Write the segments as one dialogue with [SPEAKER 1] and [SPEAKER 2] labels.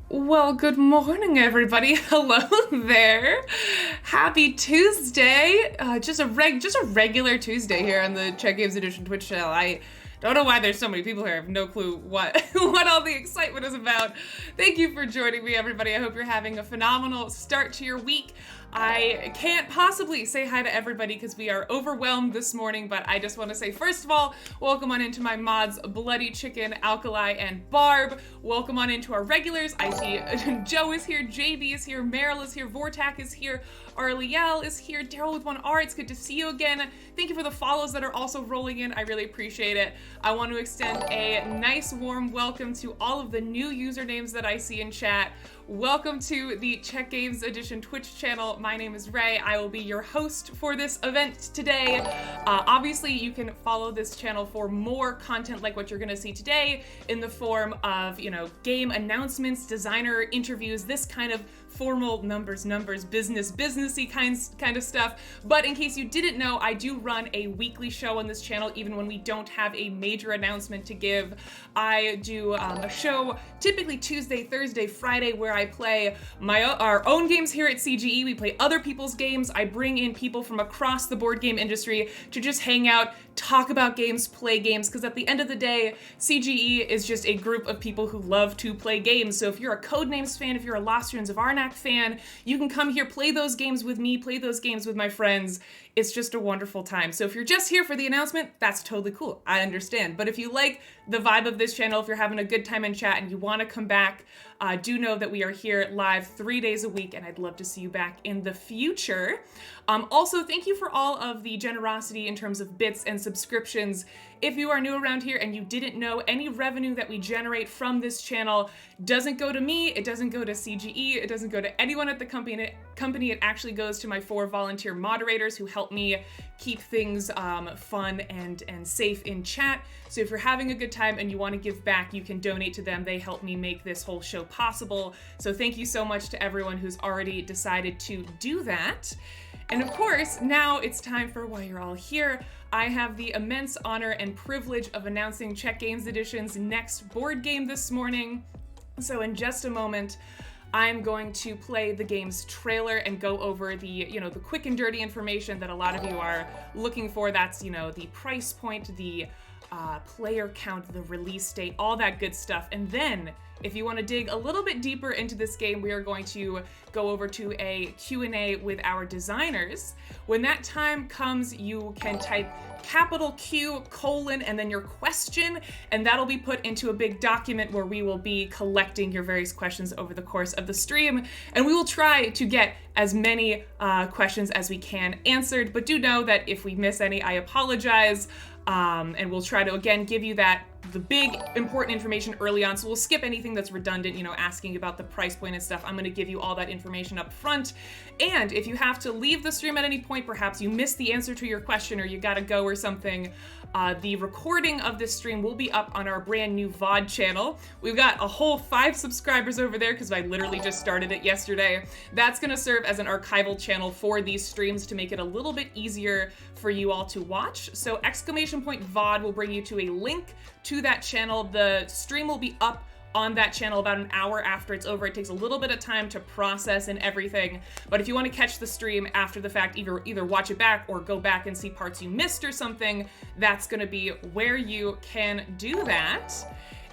[SPEAKER 1] Well, good morning, everybody. Hello there. Happy Tuesday. Just a regular Tuesday here on the Check Games Edition Twitch channel. I don't know why there's so many people here. I have no clue what what all the excitement is about. Thank you for joining me, everybody. I hope you're having a phenomenal start to your week. I can't possibly say hi to everybody because we are overwhelmed this morning, but I just want to say, first of all, welcome on into my mods, Bloody Chicken, Alkali, and Barb. Welcome on into our regulars. I see Joe is here, JB is here, Meryl is here, Vortak is here, Arliel is here, Daryl with 1R, it's good to see you again. Thank you for the follows that are also rolling in. I really appreciate it. I want to extend a nice warm welcome to all of the new usernames that I see in chat. Welcome to the Check Games Edition Twitch channel. My name is Ray. I will be your host for this event today. Obviously, you can follow this channel for more content like what you're going to see today in the form of, game announcements, designer interviews, this kind of formal numbers, businessy kind of stuff. But in case you didn't know, I do run a weekly show on this channel, even when we don't have a major announcement to give. I do a show typically Tuesday, Thursday, Friday, where I play our own games here at CGE. We play other people's games. I bring in people from across the board game industry to just hang out, talk about games, play games, because at the end of the day, CGE is just a group of people who love to play games. So if you're a Codenames fan, if you're a Lost Ruins of Arnak fan, you can come here, play those games with me, play those games with my friends. It's just a wonderful time. So if you're just here for the announcement, that's totally cool. I understand. But if you like the vibe of this channel, if you're having a good time in chat and you want to come back, do know that we are here live 3 days a week, and I'd love to see you back in the future. Also, thank you for all of the generosity in terms of bits and subscriptions. If you are new around here and you didn't know, any revenue that we generate from this channel doesn't go to me, it doesn't go to CGE, it doesn't go to anyone at the company. It actually goes to my 4 volunteer moderators who help me keep things fun and safe in chat. So if you're having a good time and you want to give back, you can donate to them. They help me make this whole show possible. So thank you so much to everyone who's already decided to do that. And of course, now it's time for why you're all here. I have the immense honor and privilege of announcing Check Games Edition's next board game this morning. So in just a moment, I'm going to play the game's trailer and go over the quick and dirty information that a lot of you are looking for. That's, the price point, the player count, the release date, all that good stuff. And then, if you want to dig a little bit deeper into this game, we are going to go over to a Q&A with our designers. When that time comes, you can type Q, and then your question, and that'll be put into a big document where we will be collecting your various questions over the course of the stream, and we will try to get as many questions as we can answered, but do know that if we miss any, I apologize, and we'll try to, again, give you the big important information early on, so we'll skip anything that's redundant, asking about the price point and stuff. I'm going to give you all that information up front. And if you have to leave the stream at any point, perhaps you missed the answer to your question or you gotta go or something, the recording of this stream will be up on our brand new VOD channel. We've got a whole 5 subscribers over there because I literally just started it yesterday. That's going to serve as an archival channel for these streams to make it a little bit easier for you all to watch. So !VOD will bring you to a link to that channel. The stream will be up on that channel about an hour after it's over. It takes a little bit of time to process and everything, but if you want to catch the stream after the fact, either watch it back or go back and see parts you missed or something, that's going to be where you can do that.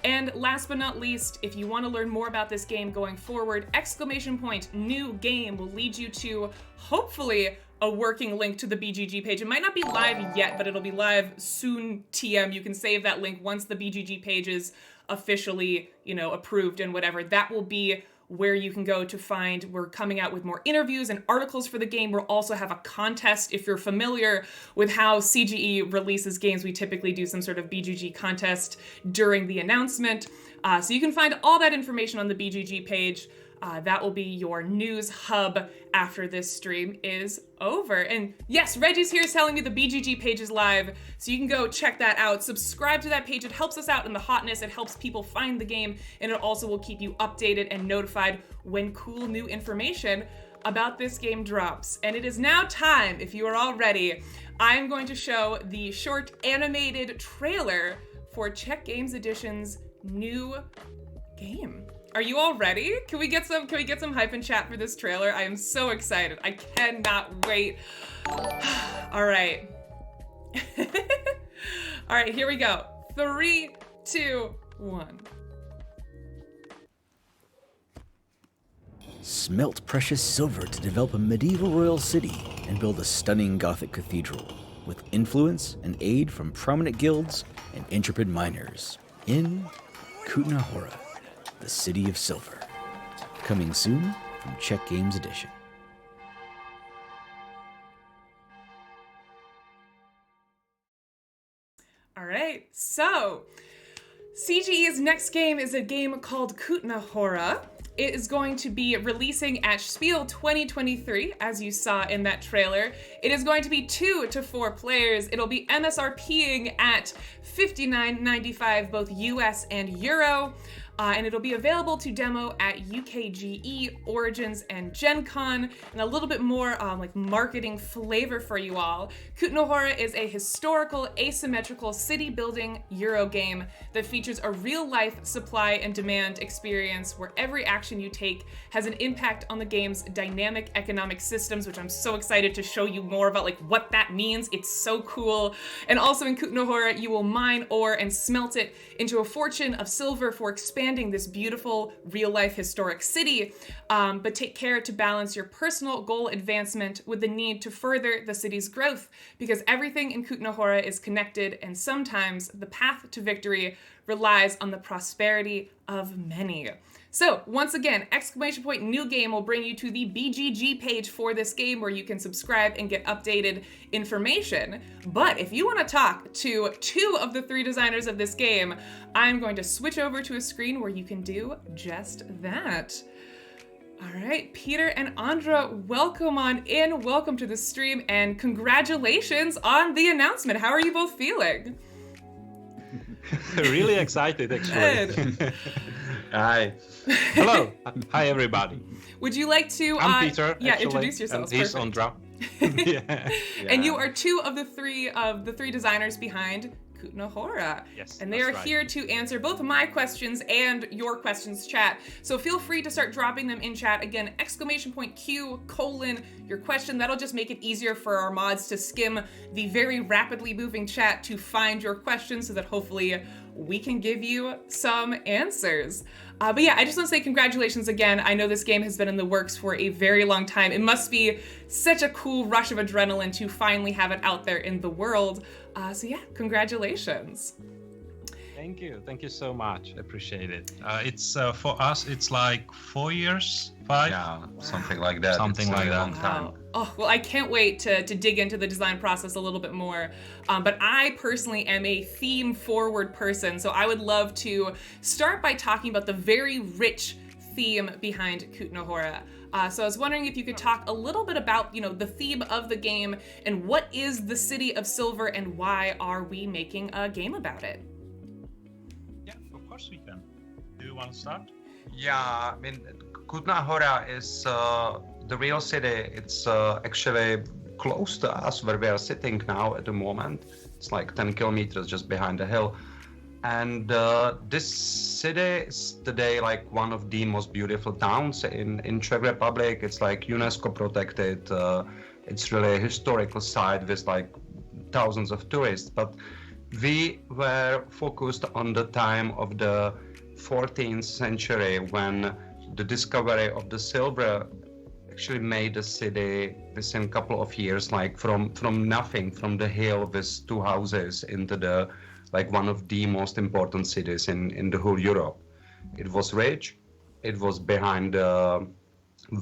[SPEAKER 1] And last but not least, if you want to learn more about this game going forward, !new game will lead you to, hopefully, a working link to the BGG page. It might not be live yet, but it'll be live soon, TM. You can save that link once the BGG page is officially, approved and whatever. That will be where you can go to find. We're coming out with more interviews and articles for the game. We'll also have a contest. If you're familiar with how CGE releases games, we typically do some sort of BGG contest during the announcement. So you can find all that information on the BGG page. That will be your news hub after this stream is over. And yes, Reggie's here telling me the BGG page is live, so you can go check that out. Subscribe to that page. It helps us out in the hotness. It helps people find the game, and it also will keep you updated and notified when cool new information about this game drops. And it is now time, if you are all ready, I'm going to show the short animated trailer for Check Games Edition's new game. Are you all ready? Can we get some hype in chat for this trailer? I am so excited. I cannot wait. All right. All right, here we go. 3, 2, 1.
[SPEAKER 2] Smelt precious silver to develop a medieval royal city and build a stunning Gothic cathedral with influence and aid from prominent guilds and intrepid miners in Kutna Hora, the City of Silver. Coming soon from Czech Games Edition.
[SPEAKER 1] All right, so CGE's next game is a game called Kutna Hora. It is going to be releasing at Spiel 2023, as you saw in that trailer. It is going to be 2 to 4 players. It'll be MSRPing at $59.95, both US and Euro. And it'll be available to demo at UKGE, Origins, and Gen Con, and a little bit more like marketing flavor for you all. Kutna Hora is a historical, asymmetrical city-building Euro game that features a real-life supply and demand experience where every action you take has an impact on the game's dynamic economic systems, which I'm so excited to show you more about like what that means. It's so cool. And also in Kutna Hora, you will mine ore and smelt it into a fortune of silver for expanding this beautiful real-life historic city, but take care to balance your personal goal advancement with the need to further the city's growth, because everything in Kutna Hora is connected, and sometimes the path to victory relies on the prosperity of many. So once again, !new game will bring you to the BGG page for this game where you can subscribe and get updated information. But if you want to talk to 2 of the 3 designers of this game, I'm going to switch over to a screen where you can do just that. All right, Peter and Andra, welcome on in. Welcome to the stream and congratulations on the announcement. How are you both feeling?
[SPEAKER 3] Really excited, actually. Hi. Hello. Hi, everybody.
[SPEAKER 1] Would you like to
[SPEAKER 3] I'm Peter,
[SPEAKER 1] introduce yourselves?
[SPEAKER 3] And he's Andra. Yeah.
[SPEAKER 1] And you are 2 of the 3 designers behind Kutna Hora.
[SPEAKER 3] Yes,
[SPEAKER 1] and they are
[SPEAKER 3] right.
[SPEAKER 1] here to answer both my questions and your questions, chat. So feel free to start dropping them in chat. Again, !Q, your question. That'll just make it easier for our mods to skim the very rapidly moving chat to find your questions so that hopefully we can give you some answers. But yeah, I just want to say congratulations again. I know this game has been in the works for a very long time. It must be such a cool rush of adrenaline to finally have it out there in the world. So yeah, congratulations.
[SPEAKER 3] Thank you so much. Appreciate it. It's for us, it's like 4 years, 5?
[SPEAKER 4] Yeah, something like that.
[SPEAKER 3] Something
[SPEAKER 4] it's
[SPEAKER 3] like that.
[SPEAKER 4] Long time.
[SPEAKER 1] Wow. Oh, well, I can't wait to dig into the design process a little bit more. But I personally am a theme-forward person, so I would love to start by talking about the very rich theme behind Kutna Hora. So I was wondering if you could talk a little bit about, the theme of the game and what is the City of Silver and why are we making a game about it?
[SPEAKER 3] Yeah, of course we can. Do you want to start?
[SPEAKER 4] Yeah, I mean, Kutna Hora is the real city. It's actually close to us where we are sitting now at the moment. It's like 10 kilometers just behind the hill. And this city is today like one of the most beautiful towns in Czech Republic. It's like UNESCO protected. It's really a historical site with like thousands of tourists. But we were focused on the time of the 14th century when the discovery of the silver actually made the city within a couple of years, like from nothing, from the hill with 2 houses into the like one of the most important cities in the whole Europe. It was rich, it was behind the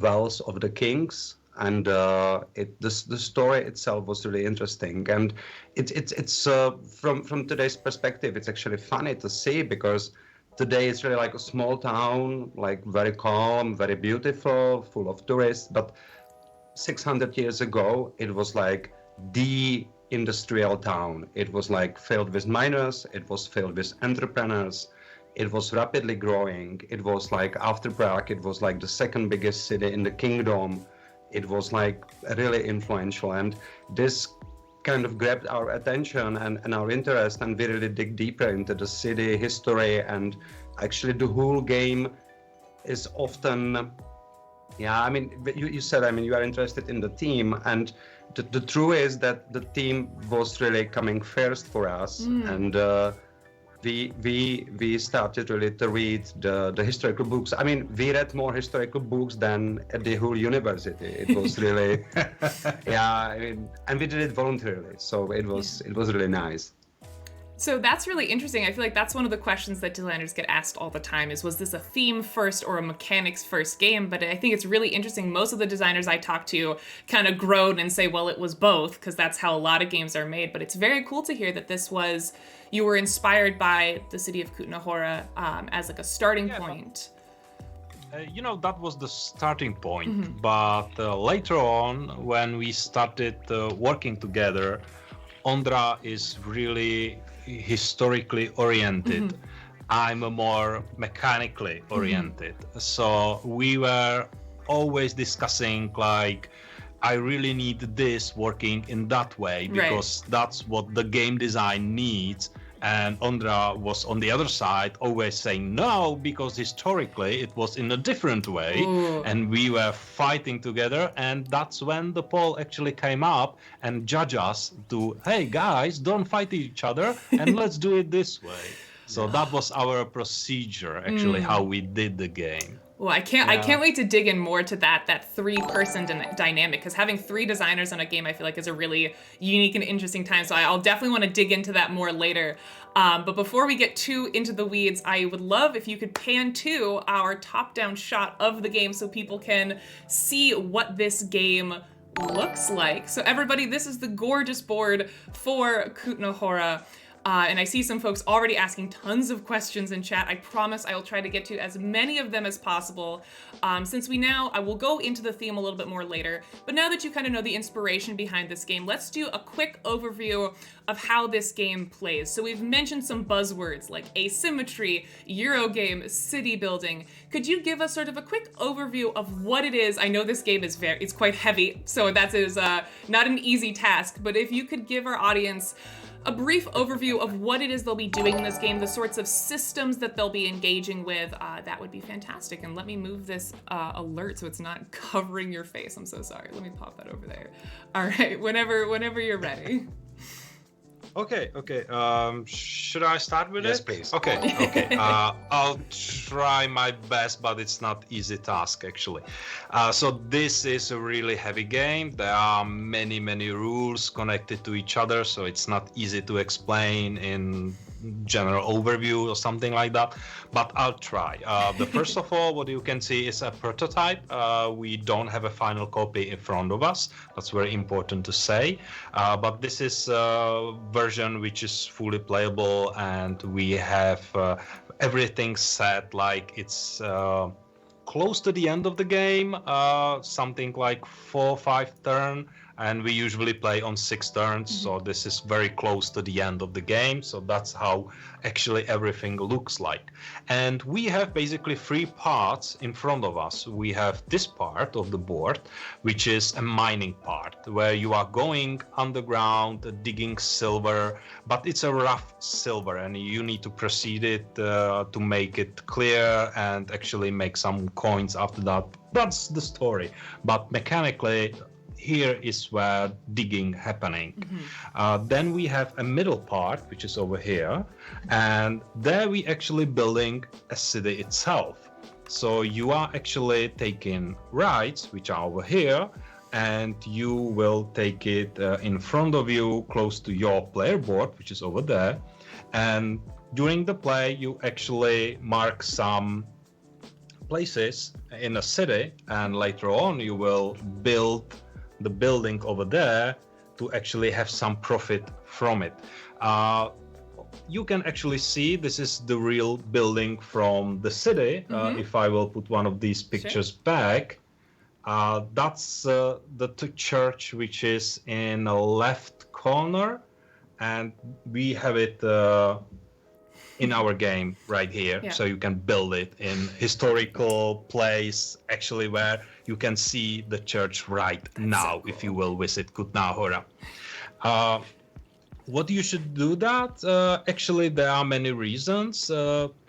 [SPEAKER 4] wells of the kings, and the story itself was really interesting. And it's from today's perspective, it's actually funny to see because today it's really like a small town, like very calm, very beautiful, full of tourists. But 600 years ago, it was like the industrial town. It was like filled with miners, it was filled with entrepreneurs, it was rapidly growing. It was like after Prague, it was like the 2nd biggest city in the kingdom. It was like really influential, and this kind of grabbed our attention and our interest, and we really dig deeper into the city history, and actually the whole game is often, yeah, I mean, you said, I mean, you are interested in the team, and the truth is that the team was really coming first for us, and we started really to read the historical books. I mean, we read more historical books than at the whole university. It was really, yeah, I mean, and we did it voluntarily, so it was really nice.
[SPEAKER 1] So that's really interesting. I feel like that's one of the questions that designers get asked all the time is, was this a theme first or a mechanics first game? But I think it's really interesting. Most of the designers I talk to kind of groan and say, well, it was both, because that's how a lot of games are made. But it's very cool to hear that you were inspired by the city of Kutna Hora as like a starting point.
[SPEAKER 3] That was the starting point. But later on, when we started working together, Ondra is really historically oriented. I'm a more mechanically oriented. So we were always discussing like, I really need this working in that way because that's what the game design needs. And Ondra was on the other side always saying no, because historically it was in a different way. And we were fighting together, and that's when the poll actually came up and judged us to, hey guys, don't fight each other and let's do it this way. So that was our procedure, actually, how we did the game.
[SPEAKER 1] Well, I can't wait to dig in more to that three-person dynamic, because having three designers on a game, I feel like, is a really unique and interesting time. So I'll definitely want to dig into that more later. But before we get too into the weeds, I would love if you could pan to our top-down shot of the game so people can see what this game looks like. So everybody, this is the gorgeous board for Kutna Hora. And I see some folks already asking tons of questions in chat. I promise I will try to get to as many of them as possible. I will go into the theme a little bit more later. But now that you kind of know the inspiration behind this game, let's do a quick overview of how this game plays. So we've mentioned some buzzwords like asymmetry, Eurogame, city building. Could you give us sort of a quick overview of what it is? I know this game is it's quite heavy, so that is not an easy task. But if you could give our audience a brief overview of what it is they'll be doing in this game, the sorts of systems that they'll be engaging with, that would be fantastic. And let me move this alert so it's not covering your face. I'm so sorry. Let me pop that over there. All right, whenever you're ready.
[SPEAKER 3] Okay. Should I start with it?
[SPEAKER 4] Yes, please.
[SPEAKER 3] Okay. I'll try my best, but it's not easy task actually. So this is a really heavy game. There are many rules connected to each other, so it's not easy to explain in general overview or something like that, but I'll try. The first of all, what you can see is a prototype. We don't have a final copy in front of us. That's very important to say. But this is a version which is fully playable, and we have everything set like it's close to the end of the game, something like 4 or 5 turns. And we usually play on 6 turns, so this is very close to the end of the game. So that's how actually everything looks like. And we have basically 3 parts in front of us. We have this part of the board, which is a mining part, where you are going underground, digging silver, but it's a rough silver, and you need to proceed it to make it clear and actually make some coins after that. That's the story. But mechanically, here is where digging happening. Then we have a middle part, which is over here, and there we actually building a city itself. So you are actually taking rights, which are over here, and you will take it in front of you, close to your player board, which is over there. And during the play, you actually mark some places in a city, and later on you will build the building over there to actually have some profit from it. You can actually see this is the real building from the city. If I will put one of these pictures back, that's the church which is in the left corner, and we have it in our game right here. So you can build it in historical place, actually, where you can see the church right now, if you will visit Kutna Hora. What you should do that? Actually, there are many reasons.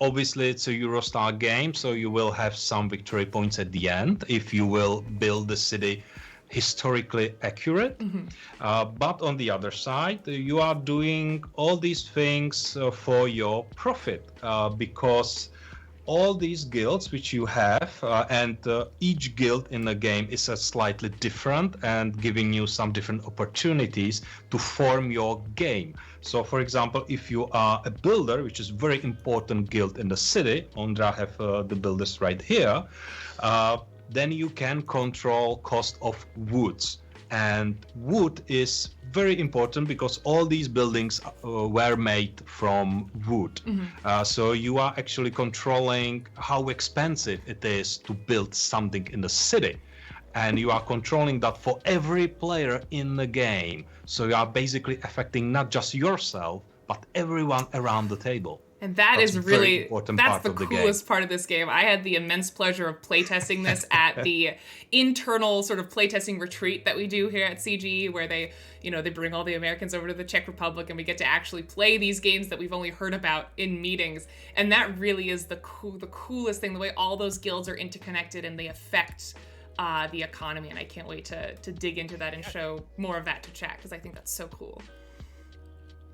[SPEAKER 3] Obviously, it's a Eurostar game, so you will have some victory points at the end if you will build the city historically accurate. But on the other side, you are doing all these things for your profit because all these guilds which you have and each guild in the game is slightly different and giving you some different opportunities to form your game. So for example, if you are a builder, which is very important guild in the city, Ondra have the builders right here, then you can control cost of woods. And wood is very important because all these buildings were made from wood. So you are actually controlling how expensive it is to build something in the city. And you are controlling that for every player in the game. So you are basically affecting not just yourself, but everyone around the table.
[SPEAKER 1] And that's really, that's the coolest
[SPEAKER 3] game.
[SPEAKER 1] part of this game. I had the immense pleasure of playtesting this at the internal sort of playtesting retreat that we do here at CGE, where they bring all the Americans over to the Czech Republic and we get to actually play these games that we've only heard about in meetings. And that really is the coolest thing, the way all those guilds are interconnected and they affect the economy. And I can't wait to dig into that and show more of that to chat, because I think that's so cool.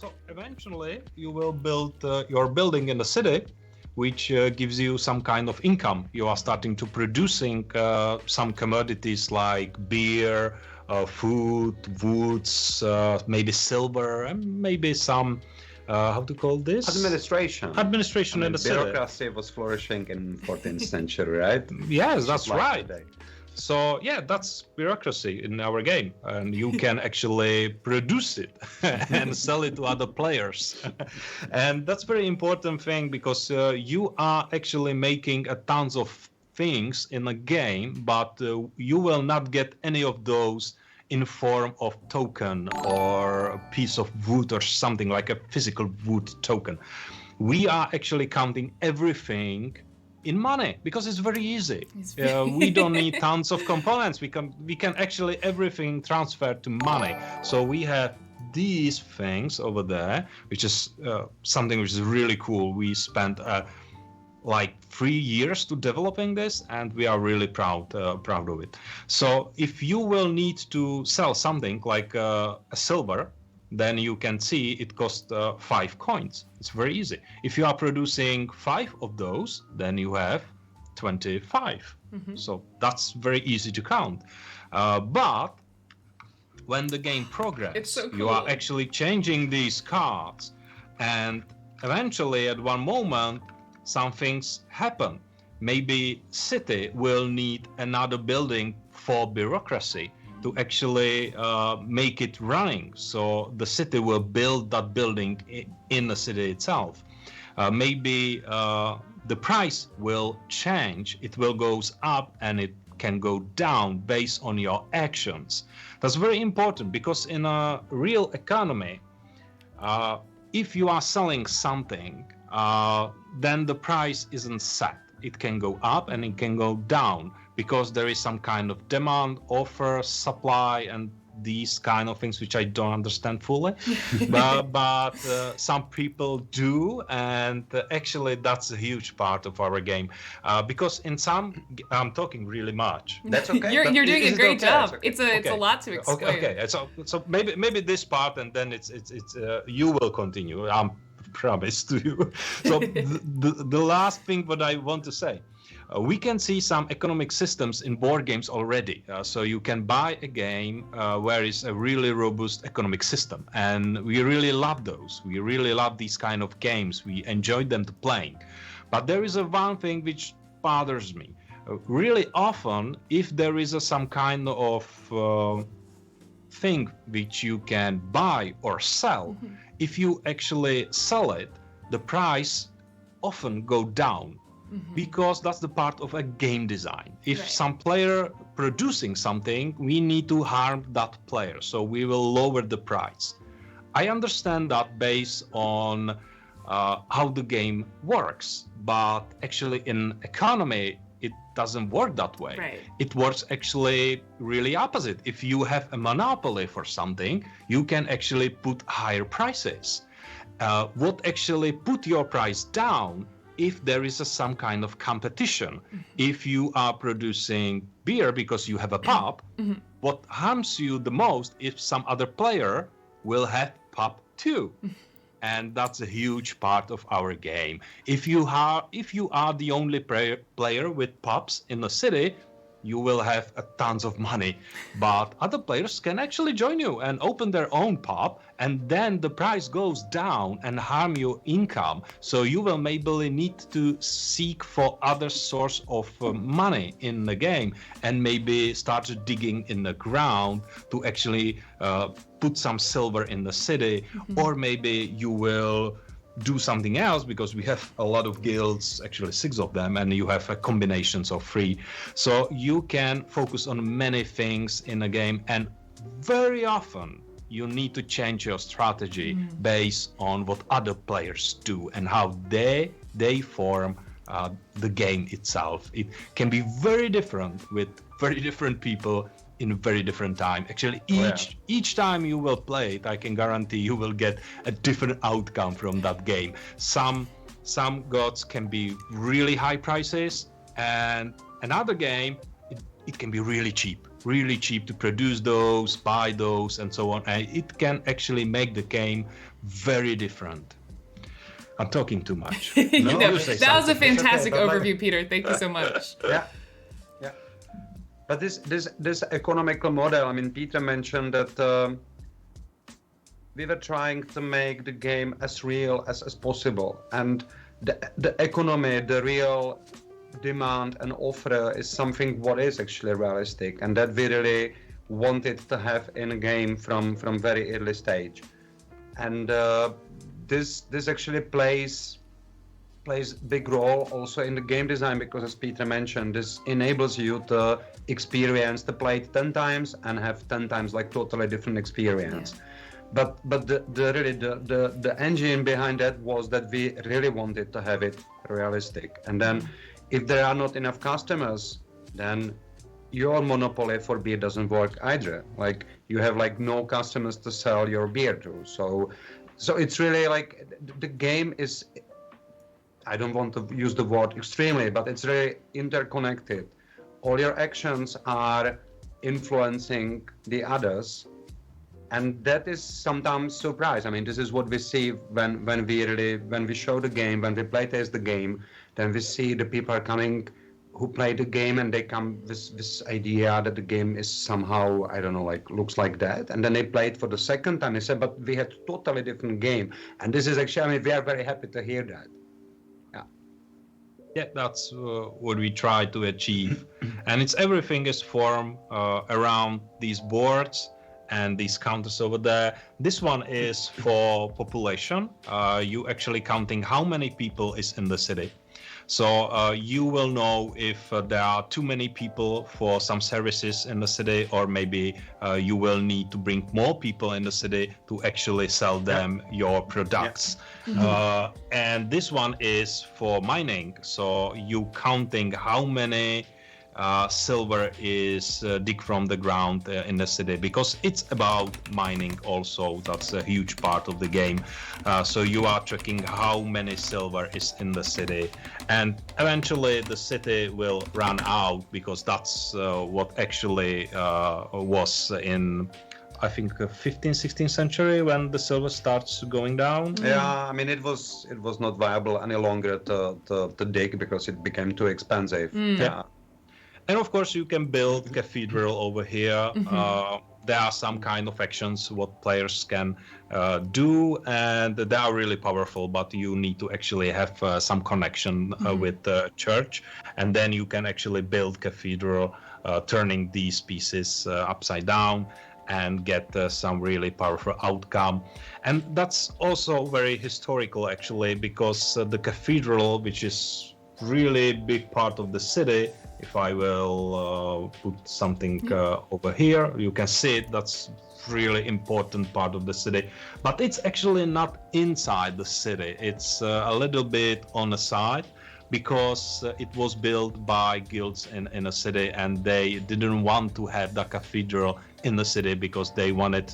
[SPEAKER 3] So eventually you will build your building in the city, which gives you some kind of income. You are starting to producing some commodities like beer, food, woods, maybe silver, and maybe some, how to call this?
[SPEAKER 4] Administration.
[SPEAKER 3] Administration in the city.
[SPEAKER 4] Bureaucracy was flourishing in 14th century, right?
[SPEAKER 3] Yes, that's
[SPEAKER 4] like
[SPEAKER 3] right.
[SPEAKER 4] today.
[SPEAKER 3] So yeah, that's bureaucracy in our game, and you can actually produce it and sell it to other players. And that's very important thing because you are actually making tons of things in a game, but you will not get any of those in form of token or a piece of wood or something like a physical wood token. We are actually counting everything in money because it's very easy. We don't need tons of components. We can actually everything transfer to money. So we have these things over there, which is something which is really cool. We spent like 3 years to developing this, and we are really proud of it. So if you will need to sell something like a silver, then you can see it costs 5 coins. It's very easy. If you are producing 5 of those, then you have 25. So that's very easy to count. But when the game progresses,
[SPEAKER 1] so cool.
[SPEAKER 3] You are actually changing these cards, and eventually at one moment some things happen. Maybe city will need another building for bureaucracy to actually make it running. So the city will build that building in the city itself. Maybe the price will change. It will goes up and it can go down based on your actions. That's very important because in a real economy, if you are selling something, then the price isn't set. It can go up and it can go down because there is some kind of demand, offer, supply, and these kind of things which I don't understand fully, but some people do, and actually that's a huge part of our game. Because in some, I'm talking really much.
[SPEAKER 4] That's okay.
[SPEAKER 1] You're doing a great job.
[SPEAKER 4] It's okay.
[SPEAKER 1] It's a lot to explain.
[SPEAKER 3] Okay. So maybe this part, and then it's you will continue. I'm promise to you. So the last thing what I want to say. We can see some economic systems in board games already. So you can buy a game where is a really robust economic system. And we really love those. We really love these kind of games. We enjoy them to playing. But there is one thing which bothers me. Really often, if there is some kind of thing which you can buy or sell, if you actually sell it, the price often go down. Because that's the part of a game design. If some player producing something, we need to harm that player, so we will lower the price. I understand that based on how the game works, but actually in economy, it doesn't work that way.
[SPEAKER 1] Right.
[SPEAKER 3] It works actually really opposite. If you have a monopoly for something, you can actually put higher prices. What actually put your price down if there is some kind of competition. If you are producing beer because you have a pub, what harms you the most if some other player will have pub too. And that's a huge part of our game. If you are the only player with pubs in the city, you will have tons of money. But other players can actually join you and open their own pub, and then the price goes down and harm your income. So you will maybe need to seek for other source of money in the game, and maybe start digging in the ground to actually put some silver in the city, or maybe you will do something else, because we have a lot of guilds, actually 6 of them, and you have combinations of 3. So you can focus on many things in a game, and very often you need to change your strategy based on what other players do and how they form the game itself. It can be very different with very different people in a very different time. Actually, each time you will play it, I can guarantee you will get a different outcome from that game. Some gods can be really high prices, and another game, it can be really cheap to produce those, buy those, and so on. And it can actually make the game very different. I'm talking too much.
[SPEAKER 1] No, that was a fantastic overview, Peter. Thank you so much.
[SPEAKER 4] Yeah. But this economical model, I mean, Peter mentioned that we were trying to make the game as real as possible. And the economy, the real demand and offer is something what is actually realistic, and that we really wanted to have in a game from very early stage. And this actually plays big role also in the game design, because as Peter mentioned, this enables you to experience the play 10 times and have 10 times like totally different experience. Yeah. But the engine behind that was that we really wanted to have it realistic. And then if there are not enough customers, then your monopoly for beer doesn't work either. Like you have like no customers to sell your beer to. So it's really like the game is, I don't want to use the word extremely, but it's really interconnected. All your actions are influencing the others, and that is sometimes surprise. I mean, this is what we see when we show the game, when we playtest the game, then we see the people are coming who play the game, and they come with this idea that the game is somehow, I don't know, like looks like that, and then they play it for the second time. They say, but we had a totally different game, and this is actually, I mean, we are very happy to hear that.
[SPEAKER 3] Yeah, that's what we try to achieve. And everything is formed around these boards and these counters over there. This one is for population. You actually counting how many people is in the city. So you will know if there are too many people for some services in the city, or maybe you will need to bring more people in the city to actually sell them your products. And this one is for mining. So you counting how many silver is dig from the ground in the city, because it's about mining also. That's a huge part of the game. So you are tracking how many silver is in the city, and eventually the city will run out, because that's what actually was in, I think, 15th, 16th century when the silver starts going down.
[SPEAKER 4] Yeah, I mean, it was not viable any longer to dig, because it became too expensive. Yeah.
[SPEAKER 3] And of course, you can build cathedral over here. There are some kind of actions what players can do, and they are really powerful, but you need to actually have some connection with the church, and then you can actually build cathedral, turning these pieces upside down, and get some really powerful outcome. And that's also very historical, actually, because the cathedral, which is really big part of the city, if I will put something over here, you can see it. That's really important part of the city, but it's actually not inside the city. It's a little bit on the side, because it was built by guilds in a city, and they didn't want to have the cathedral in the city because they wanted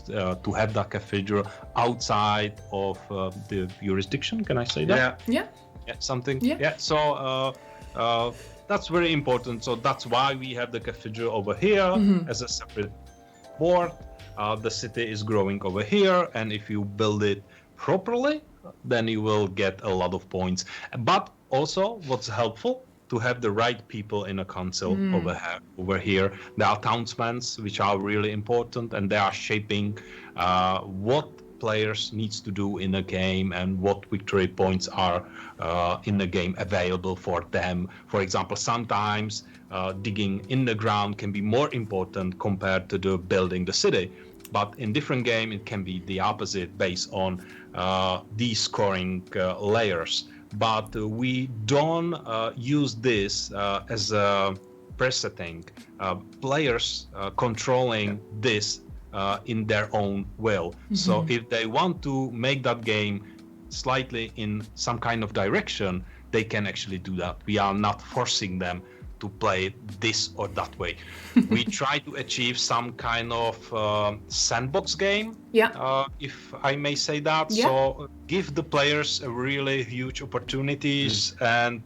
[SPEAKER 3] to have the cathedral outside of the jurisdiction. Can I say that?
[SPEAKER 1] Yeah.
[SPEAKER 3] Yeah, something.
[SPEAKER 1] Yeah.
[SPEAKER 3] So that's very important. So that's why we have the cathedral over here as a separate board. The city is growing over here, and if you build it properly, then you will get a lot of points. But also, what's helpful, to have the right people in a council over here. There are townsmen, which are really important, and they are shaping what players needs to do in a game and what victory points are in the game available for them. For example, sometimes digging in the ground can be more important compared to the building the city. But in different game, it can be the opposite based on these scoring layers. But we don't use this as a precedent. Players controlling this in their own will. So if they want to make that game slightly in some kind of direction, they can actually do that. We are not forcing them to play this or that way. We try to achieve some kind of sandbox game, if I may say that. So give the players a really huge opportunities and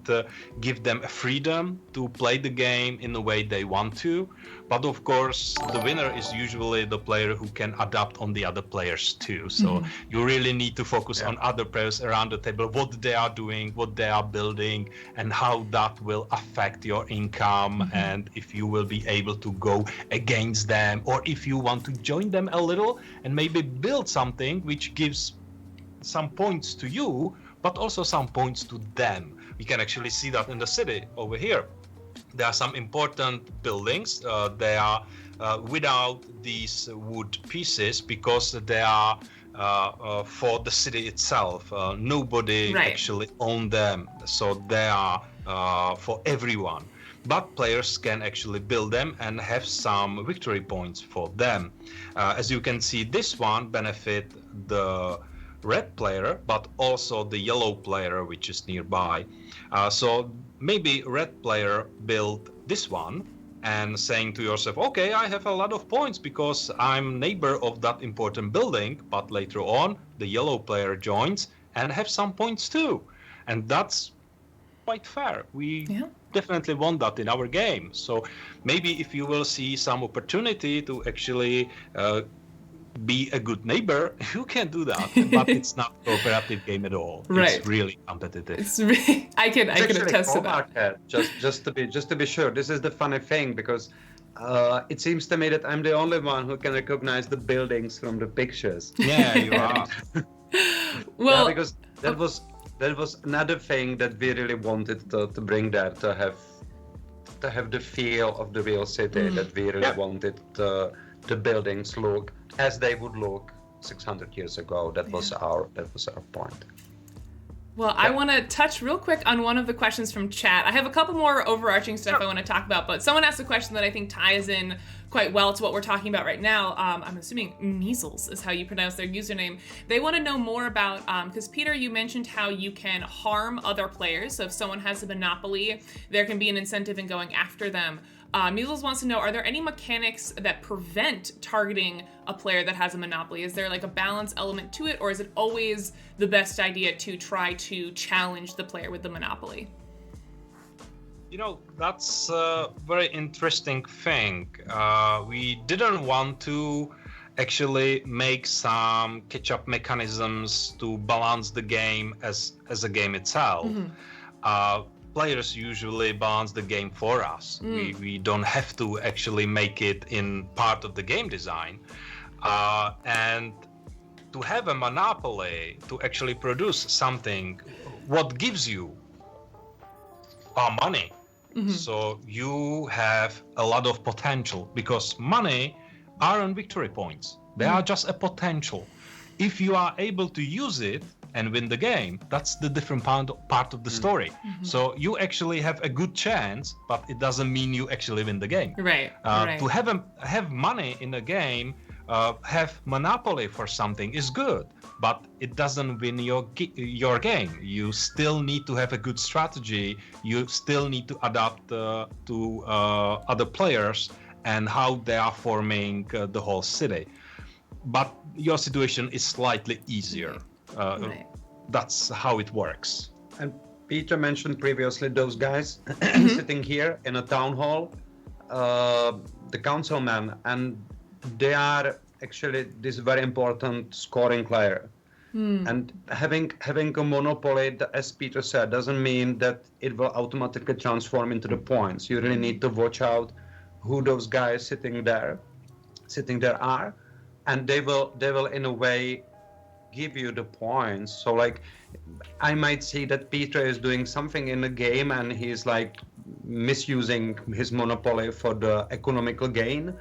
[SPEAKER 3] give them a freedom to play the game in the way they want to. But of course, the winner is usually the player who can adapt on the other players too. So you really need to focus on other players around the table, what they are doing, what they are building, and how that will affect your income, and if you will be able to go against them, or if you want to join them a little and maybe build something which gives some points to you, but also some points to them. We can actually see that in the city over here. There are some important buildings. They are without these wood pieces because they are for the city itself. Nobody actually owns them, so they are for everyone. But players can actually build them and have some victory points for them. As you can see, this one benefit the red player, but also the yellow player, which is nearby. So maybe red player build this one and saying to yourself, okay, I have a lot of points because I'm neighbor of that important building, but later on the yellow player joins and have some points too. And that's quite fair. We definitely want that in our game. So maybe if you will see some opportunity to actually be a good neighbor, you can do that, but it's not a cooperative game at all. It's really competitive.
[SPEAKER 1] It's really, I can attest to that.
[SPEAKER 4] Just to be sure, this is the funny thing, because it seems to me that I'm the only one who can recognize the buildings from the pictures.
[SPEAKER 3] Yeah, you are.
[SPEAKER 1] Well,
[SPEAKER 4] because that was another thing that we really wanted to bring there, to have the feel of the real city, that we really wanted the buildings look as they would look 600 years ago. That was our point.
[SPEAKER 1] Well, I want to touch real quick on one of the questions from chat. I have a couple more overarching stuff I want to talk about, but someone asked a question that I think ties in quite well to what we're talking about right now. I'm assuming Measles is how you pronounce their username. They want to know more about, because Peter, you mentioned how you can harm other players. So if someone has a monopoly, there can be an incentive in going after them. Measles wants to know, are there any mechanics that prevent targeting a player that has a monopoly? Is there like a balance element to it, or is it always the best idea to try to challenge the player with the monopoly?
[SPEAKER 3] You know, that's a very interesting thing. We didn't want to actually make some catch-up mechanisms to balance the game as a game itself. Players usually balance the game for us. We don't have to actually make it in part of the game design. And to have a monopoly, to actually produce something, what gives you are money. So you have a lot of potential, because money aren't victory points. They are just a potential. If you are able to use it and win the game, that's the different part of the story. So you actually have a good chance, but it doesn't mean you actually win the game. To have money in a game, have monopoly for something is good, but it doesn't win your game. You still need to have a good strategy. You still need to adapt to other players and how they are forming the whole city. But your situation is slightly easier.
[SPEAKER 1] Right.
[SPEAKER 3] That's how it works.
[SPEAKER 4] And Peter mentioned previously those guys sitting here in a town hall, the councilmen, and they are actually this very important scoring player. And having a monopoly, as Peter said, doesn't mean that it will automatically transform into the points. You really need to watch out who those guys sitting there are, and they will in a way give you the points. So like I might see that Peter is doing something in the game and he's like misusing his monopoly for the economical gain.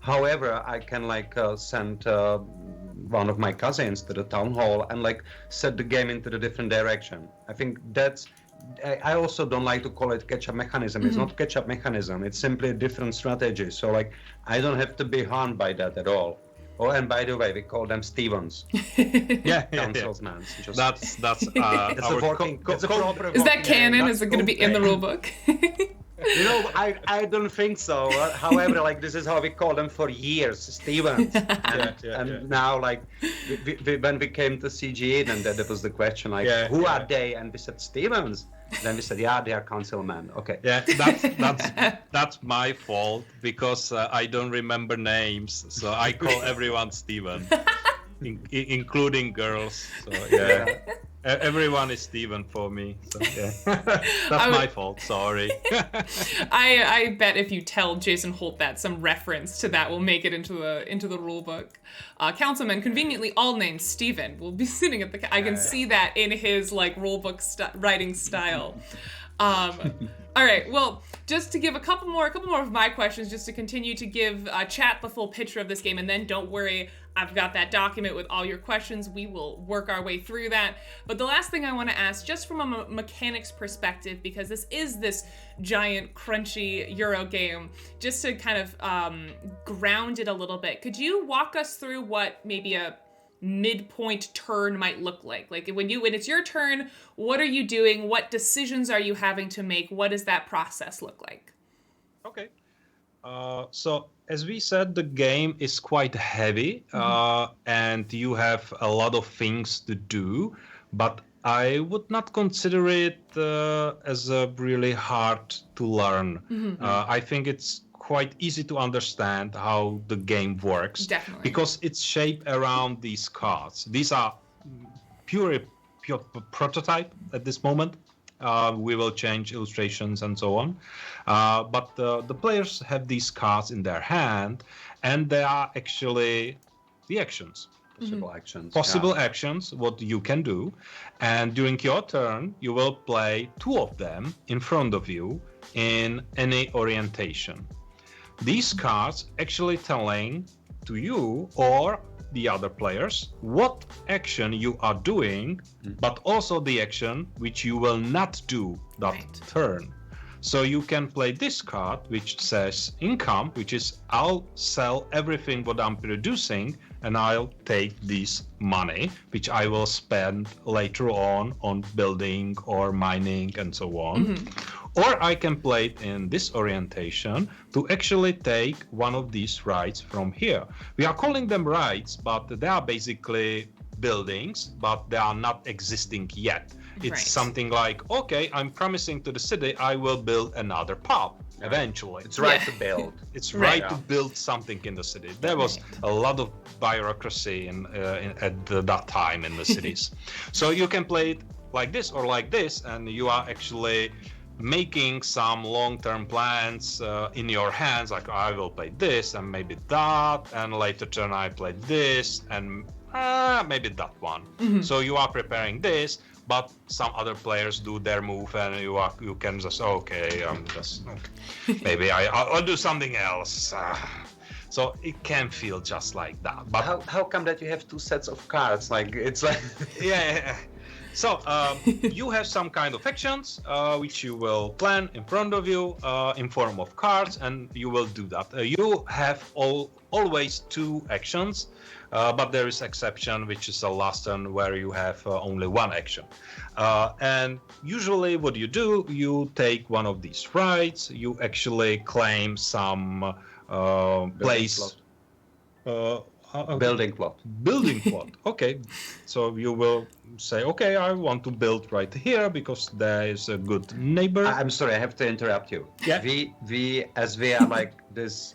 [SPEAKER 4] However, I can like send one of my cousins to the town hall and like set the game into the different direction. I think that's I also don't like to call it catch-up mechanism. It's not catch-up mechanism. It's simply a different strategy. So like I don't have to be harmed by that at all. Oh, and by the way, we call them Stevens. Councilmen.
[SPEAKER 3] That's
[SPEAKER 4] That's
[SPEAKER 3] our
[SPEAKER 4] a working. That's a proper.
[SPEAKER 1] Is that
[SPEAKER 4] working
[SPEAKER 1] canon?
[SPEAKER 4] name.
[SPEAKER 1] Is it going to be in the rule book?
[SPEAKER 4] You know, I don't think so. However, like this is how we call them for years, Stevens. And now, like, when we came to CGE, then that was the question, like, who are they? And we said Stevens. Then we said, yeah, they are councilmen. Okay.
[SPEAKER 3] Yeah, that's my fault because I don't remember names, so I call everyone Steven, including girls. So yeah. Everyone is Steven for me, so yeah. That's my fault, sorry.
[SPEAKER 1] I bet if you tell Jason Holt that, some reference to that will make it into the rule book. Councilmen, conveniently all named Steven, will be sitting at the... I can see that in his like rule book writing style. All right, well, just to give a couple more of my questions, just to continue to give chat the full picture of this game, and then don't worry, I've got that document with all your questions. We will work our way through that. But the last thing I want to ask, just from a mechanics perspective, because this is this giant, crunchy Euro game, just to kind of ground it a little bit, could you walk us through what maybe a midpoint turn might look like? Like when it's your turn, what are you doing? What decisions are you having to make? What does that process look like?
[SPEAKER 3] Okay. So as we said, the game is quite heavy and you have a lot of things to do, but I would not consider it as a really hard to learn. I think it's quite easy to understand how the game works.
[SPEAKER 1] Definitely.
[SPEAKER 3] Because it's shaped around these cards. These are pure prototype at this moment. We will change illustrations and so on. But the players have these cards in their hand, and they are actually the actions. Possible actions, what you can do. And during your turn, you will play two of them in front of you in any orientation. These cards actually telling to you or the other players what action you are doing, but also the action which you will not do that turn. So you can play this card which says income, which is I'll sell everything what I'm producing and I'll take this money which I will spend later on building or mining and so on. Or I can play it in this orientation to actually take one of these rights from here. We are calling them rights, but they are basically buildings, but they are not existing yet. It's something like, okay, I'm promising to the city I will build another pub eventually.
[SPEAKER 4] It's right to build.
[SPEAKER 3] It's right to build something in the city. There was a lot of bureaucracy at that time in the cities. So you can play it like this or like this, and you are actually making some long-term plans in your hands, like I will play this and maybe that, and later turn I play this and maybe that one. So you are preparing this, but some other players do their move, and you can just maybe I'll do something else. So it can feel just like that. But
[SPEAKER 4] how come that you have two sets of cards? Like it's like
[SPEAKER 3] So you have some kind of actions which you will plan in front of you in form of cards, and you will do that. You have always 2 actions, but there is exception, which is the last turn where you have only 1 action. And usually what you do, you take one of these rights, you actually claim some place.
[SPEAKER 4] Building plot.
[SPEAKER 3] Building plot. Okay, so you will say, okay, I want to build right here because there is a good neighbor.
[SPEAKER 4] I'm sorry, I have to interrupt you.
[SPEAKER 3] Yeah.
[SPEAKER 4] We are like this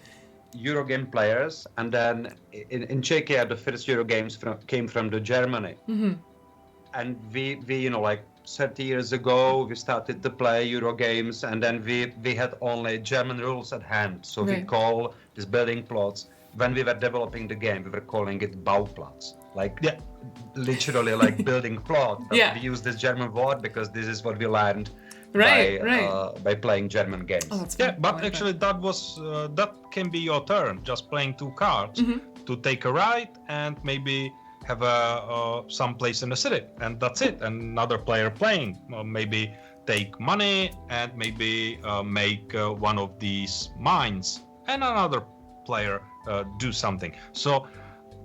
[SPEAKER 4] Eurogame players, and then in Czechia the first Eurogames came from the Germany, and we like 30 years ago we started to play Eurogames, and then we had only German rules at hand, so we call these building plots. When we were developing the game, we were calling it Bauplatz, like literally like building plot. But we use this German word because this is what we learned by playing German games.
[SPEAKER 1] Oh,
[SPEAKER 3] but actually that was that can be your turn, just playing 2 cards to take a ride and maybe have some place in the city, and that's it. And another player playing, maybe take money and maybe make one of these mines, and another player do something. So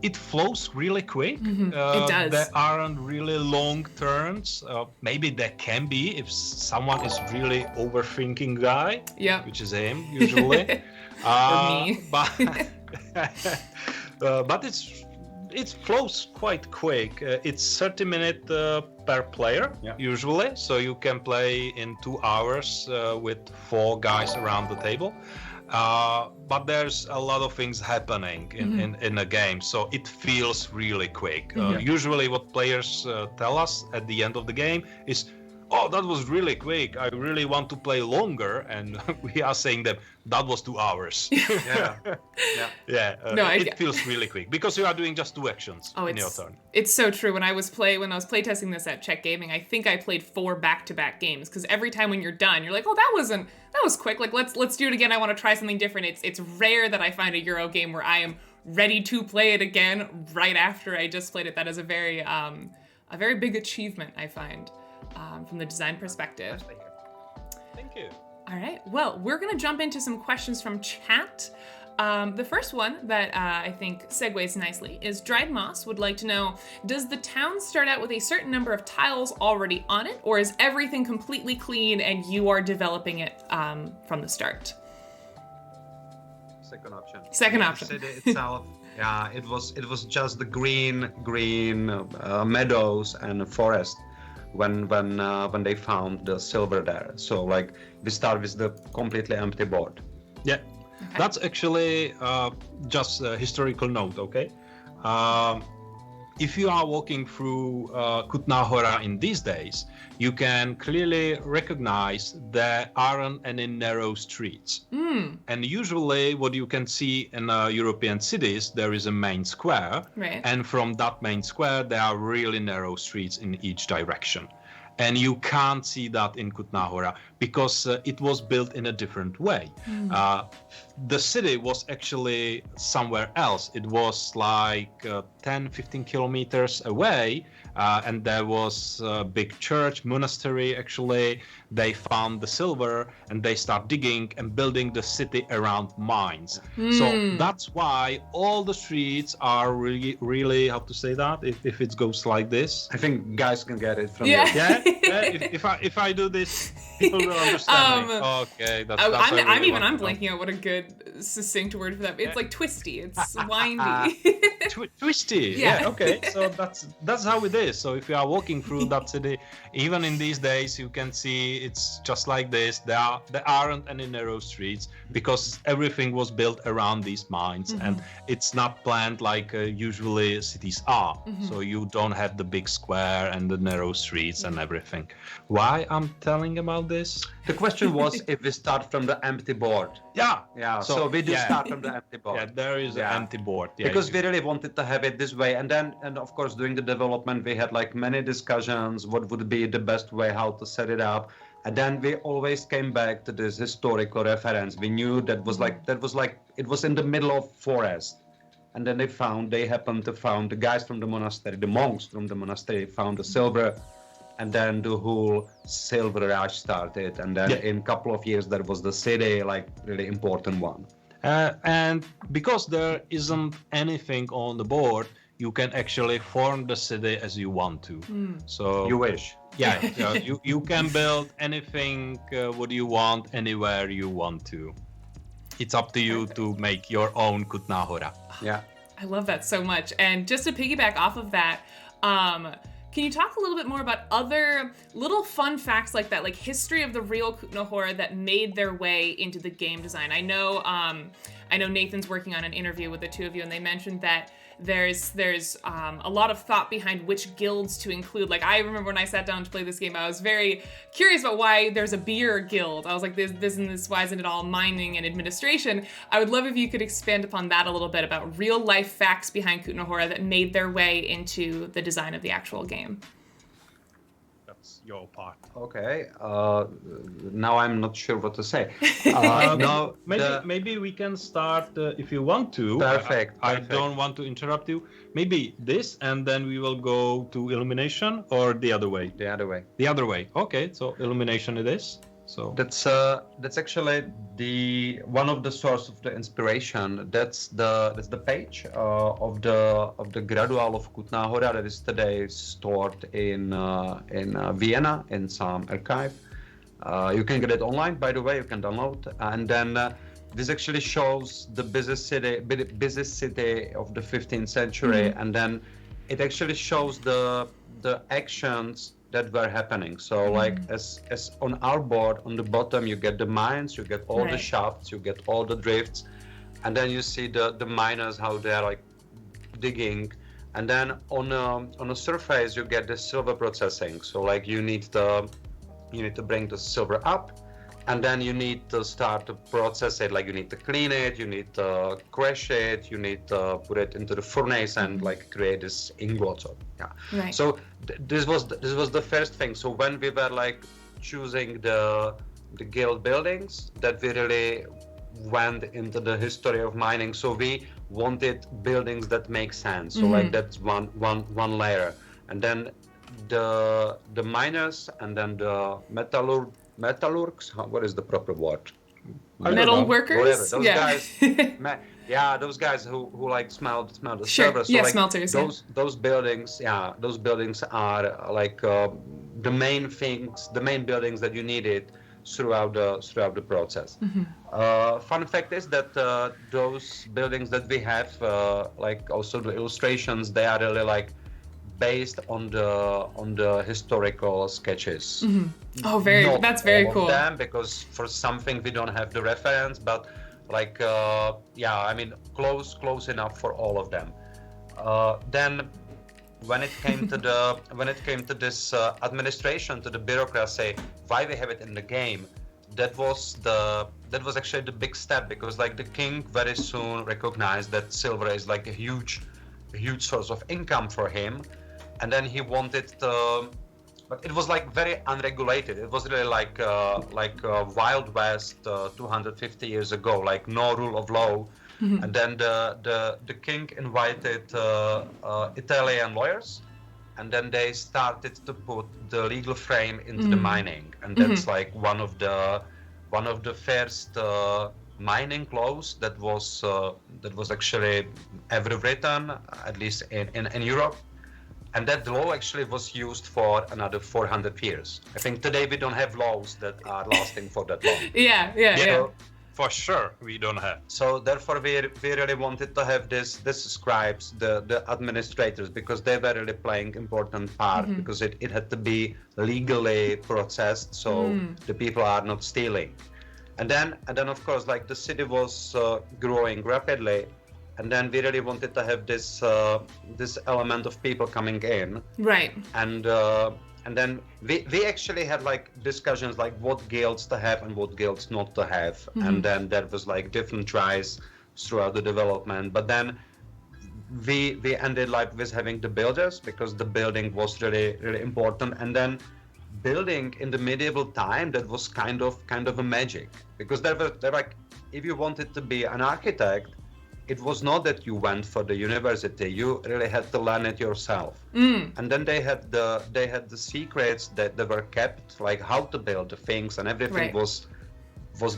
[SPEAKER 3] it flows really quick.
[SPEAKER 1] It does.
[SPEAKER 3] There aren't really long turns. Maybe there can be if someone is really overthinking guy, which is him usually.
[SPEAKER 1] Or me.
[SPEAKER 3] But it flows quite quick. It's 30 minutes per player usually, so you can play in 2 hours with 4 guys around the table. But there's a lot of things happening in a game, so it feels really quick. Usually what players tell us at the end of the game is, oh, that was really quick, I really want to play longer, and we are saying that was 2 hours. It feels really quick because you are doing just 2 actions in your turn.
[SPEAKER 1] It's so true. When I was playtesting this at Czech Gaming, I think I played 4 back-to-back games, because every time when you're done, you're like, oh, that was quick. Like, let's do it again. I want to try something different. It's rare that I find a Euro game where I am ready to play it again right after I just played it. That is a very big achievement, I find, from the design perspective.
[SPEAKER 3] Thank you.
[SPEAKER 1] All right. Well, we're going to jump into some questions from chat. The first one that I think segues nicely is Dried Moss would like to know, does the town start out with a certain number of tiles already on it, or is everything completely clean and you are developing it from the start? Second option.
[SPEAKER 4] The city itself, it was just the green meadows and forest when they found the silver there. So like we start with the completely empty board.
[SPEAKER 3] Yeah. Okay. That's actually just a historical note, okay? If you are walking through Kutna Hora in these days, you can clearly recognize there aren't any narrow streets. And usually what you can see in European cities, there is a main square.
[SPEAKER 1] Right.
[SPEAKER 3] And from that main square, there are really narrow streets in each direction. And you can't see that in Kutna Hora because it was built in a different way. The city was actually somewhere else. It was like 10-15 kilometers away, and there was a big church, monastery actually. They found the silver and they start digging and building the city around mines. So that's why all the streets are really how to say that, if it goes like this.
[SPEAKER 4] I think guys can get it from
[SPEAKER 3] If I do this, people will understand me. Okay,
[SPEAKER 1] I'm blanking out what a good succinct word for that. It's like twisty. It's windy.
[SPEAKER 3] Twisty. Yeah. Okay. So that's how it is. So if you are walking through that city, even in these days, you can see it's just like this. There aren't any narrow streets because everything was built around these mines, and it's not planned like usually cities are. So you don't have the big square and the narrow streets and everything. Why I'm telling about this?
[SPEAKER 4] The question was if we start from the empty board.
[SPEAKER 3] Yeah.
[SPEAKER 4] So we do start from the empty board.
[SPEAKER 3] Yeah, there is an empty board. Yeah,
[SPEAKER 4] because we really wanted to have it this way, and of course during the development we had like many discussions what would be the best way how to set it up, and then we always came back to this historical reference. We knew that was like it was in the middle of forest, and then they happened to found the guys from the monastery, the monks from the monastery found the silver and then the whole silver rush started, and then in a couple of years there was the city, like really important one.
[SPEAKER 3] And because there isn't anything on the board, you can actually form the city as you want to. So
[SPEAKER 4] You wish.
[SPEAKER 3] yeah, you can build anything what you want anywhere you want to. It's up to you to make your own Kutna Hora.
[SPEAKER 4] Yeah.
[SPEAKER 1] I love that so much. And just to piggyback off of that, can you talk a little bit more about other little fun facts like that, like history of the real Kutna Hora that made their way into the game design? I know Nathan's working on an interview with the two of you, and they mentioned that there's a lot of thought behind which guilds to include. Like, I remember when I sat down to play this game, I was very curious about why there's a beer guild. I was like, this and this, why isn't it all mining and administration? I would love if you could expand upon that a little bit about real life facts behind Kutna Hora that made their way into the design of the actual game.
[SPEAKER 3] That's your part.
[SPEAKER 4] Okay. Now I'm not sure what to say. No,
[SPEAKER 3] Maybe we can start if you want to.
[SPEAKER 4] Perfect,
[SPEAKER 3] I
[SPEAKER 4] perfect.
[SPEAKER 3] don't want to interrupt you. Maybe this, and then we will go to illumination, or the other way.
[SPEAKER 4] the other way.
[SPEAKER 3] The other way. Okay, so illumination it is. So
[SPEAKER 4] That's actually the one of the source of the inspiration. That's the page of the gradual of Kutna Hora that is today stored in Vienna in some archive. You can get it online, by the way. You can download, and then this actually shows the busiest city of the 15th century, and then it actually shows the actions that were happening. So like as on our board, on the bottom you get the mines, you get all the shafts, you get all the drifts, and then you see the miners, how they're like digging, and then on the surface you get the silver processing. So like you need to bring the silver up, and then you need to start to process it. Like you need to clean it, you need to crush it, you need to put it into the furnace and like create this ingot.
[SPEAKER 1] Right.
[SPEAKER 4] So this was the first thing. So when we were like choosing the guild buildings, that we really went into the history of mining. So we wanted buildings that make sense. So like that's one layer, and then the miners, and then the metallurgs. What is the proper word?
[SPEAKER 1] Metal workers.
[SPEAKER 4] Whatever. Those
[SPEAKER 1] Yeah.
[SPEAKER 4] guys. Those guys who like smell the
[SPEAKER 1] Sure.
[SPEAKER 4] silver. So
[SPEAKER 1] Yeah,
[SPEAKER 4] like
[SPEAKER 1] smelters.
[SPEAKER 4] Those buildings. Yeah, those buildings are like the main buildings that you needed throughout the process. Fun fact is that those buildings that we have, like also the illustrations, they are really like based on the historical sketches.
[SPEAKER 1] Oh,
[SPEAKER 4] Not
[SPEAKER 1] that's very
[SPEAKER 4] all
[SPEAKER 1] cool.
[SPEAKER 4] of them, because for something we don't have the reference, but like I mean close enough for all of them. Then when it came to this administration, to the bureaucracy, why we have it in the game, that was actually the big step, because like the king very soon recognized that silver is like a huge source of income for him, and then he wanted to, but it was like very unregulated. It was really like Wild West 250 years ago, like no rule of law. And then the king invited Italian lawyers, and then they started to put the legal frame into the mining, and that's like one of the first mining laws that was actually ever written, at least in Europe. And that law actually was used for another 400 years. I think today we don't have laws that are lasting for that long.
[SPEAKER 1] Yeah.
[SPEAKER 3] for sure we don't have.
[SPEAKER 4] So therefore we really wanted to have this scribes, the administrators, because they were really playing important part, because it had to be legally processed, so the people are not stealing. And then of course, like the city was growing rapidly, and then we really wanted to have this element of people coming in.
[SPEAKER 1] Right.
[SPEAKER 4] And then we actually had like discussions like what guilds to have and what guilds not to have. And then there was like different tries throughout the development. But then we ended like with having the builders, because the building was really, really important. And then building in the medieval time, that was kind of a magic, because there were like, if you wanted to be an architect, it was not that you went for the university. You really had to learn it yourself. And then they had the secrets that they were kept, like how to build the things, and everything was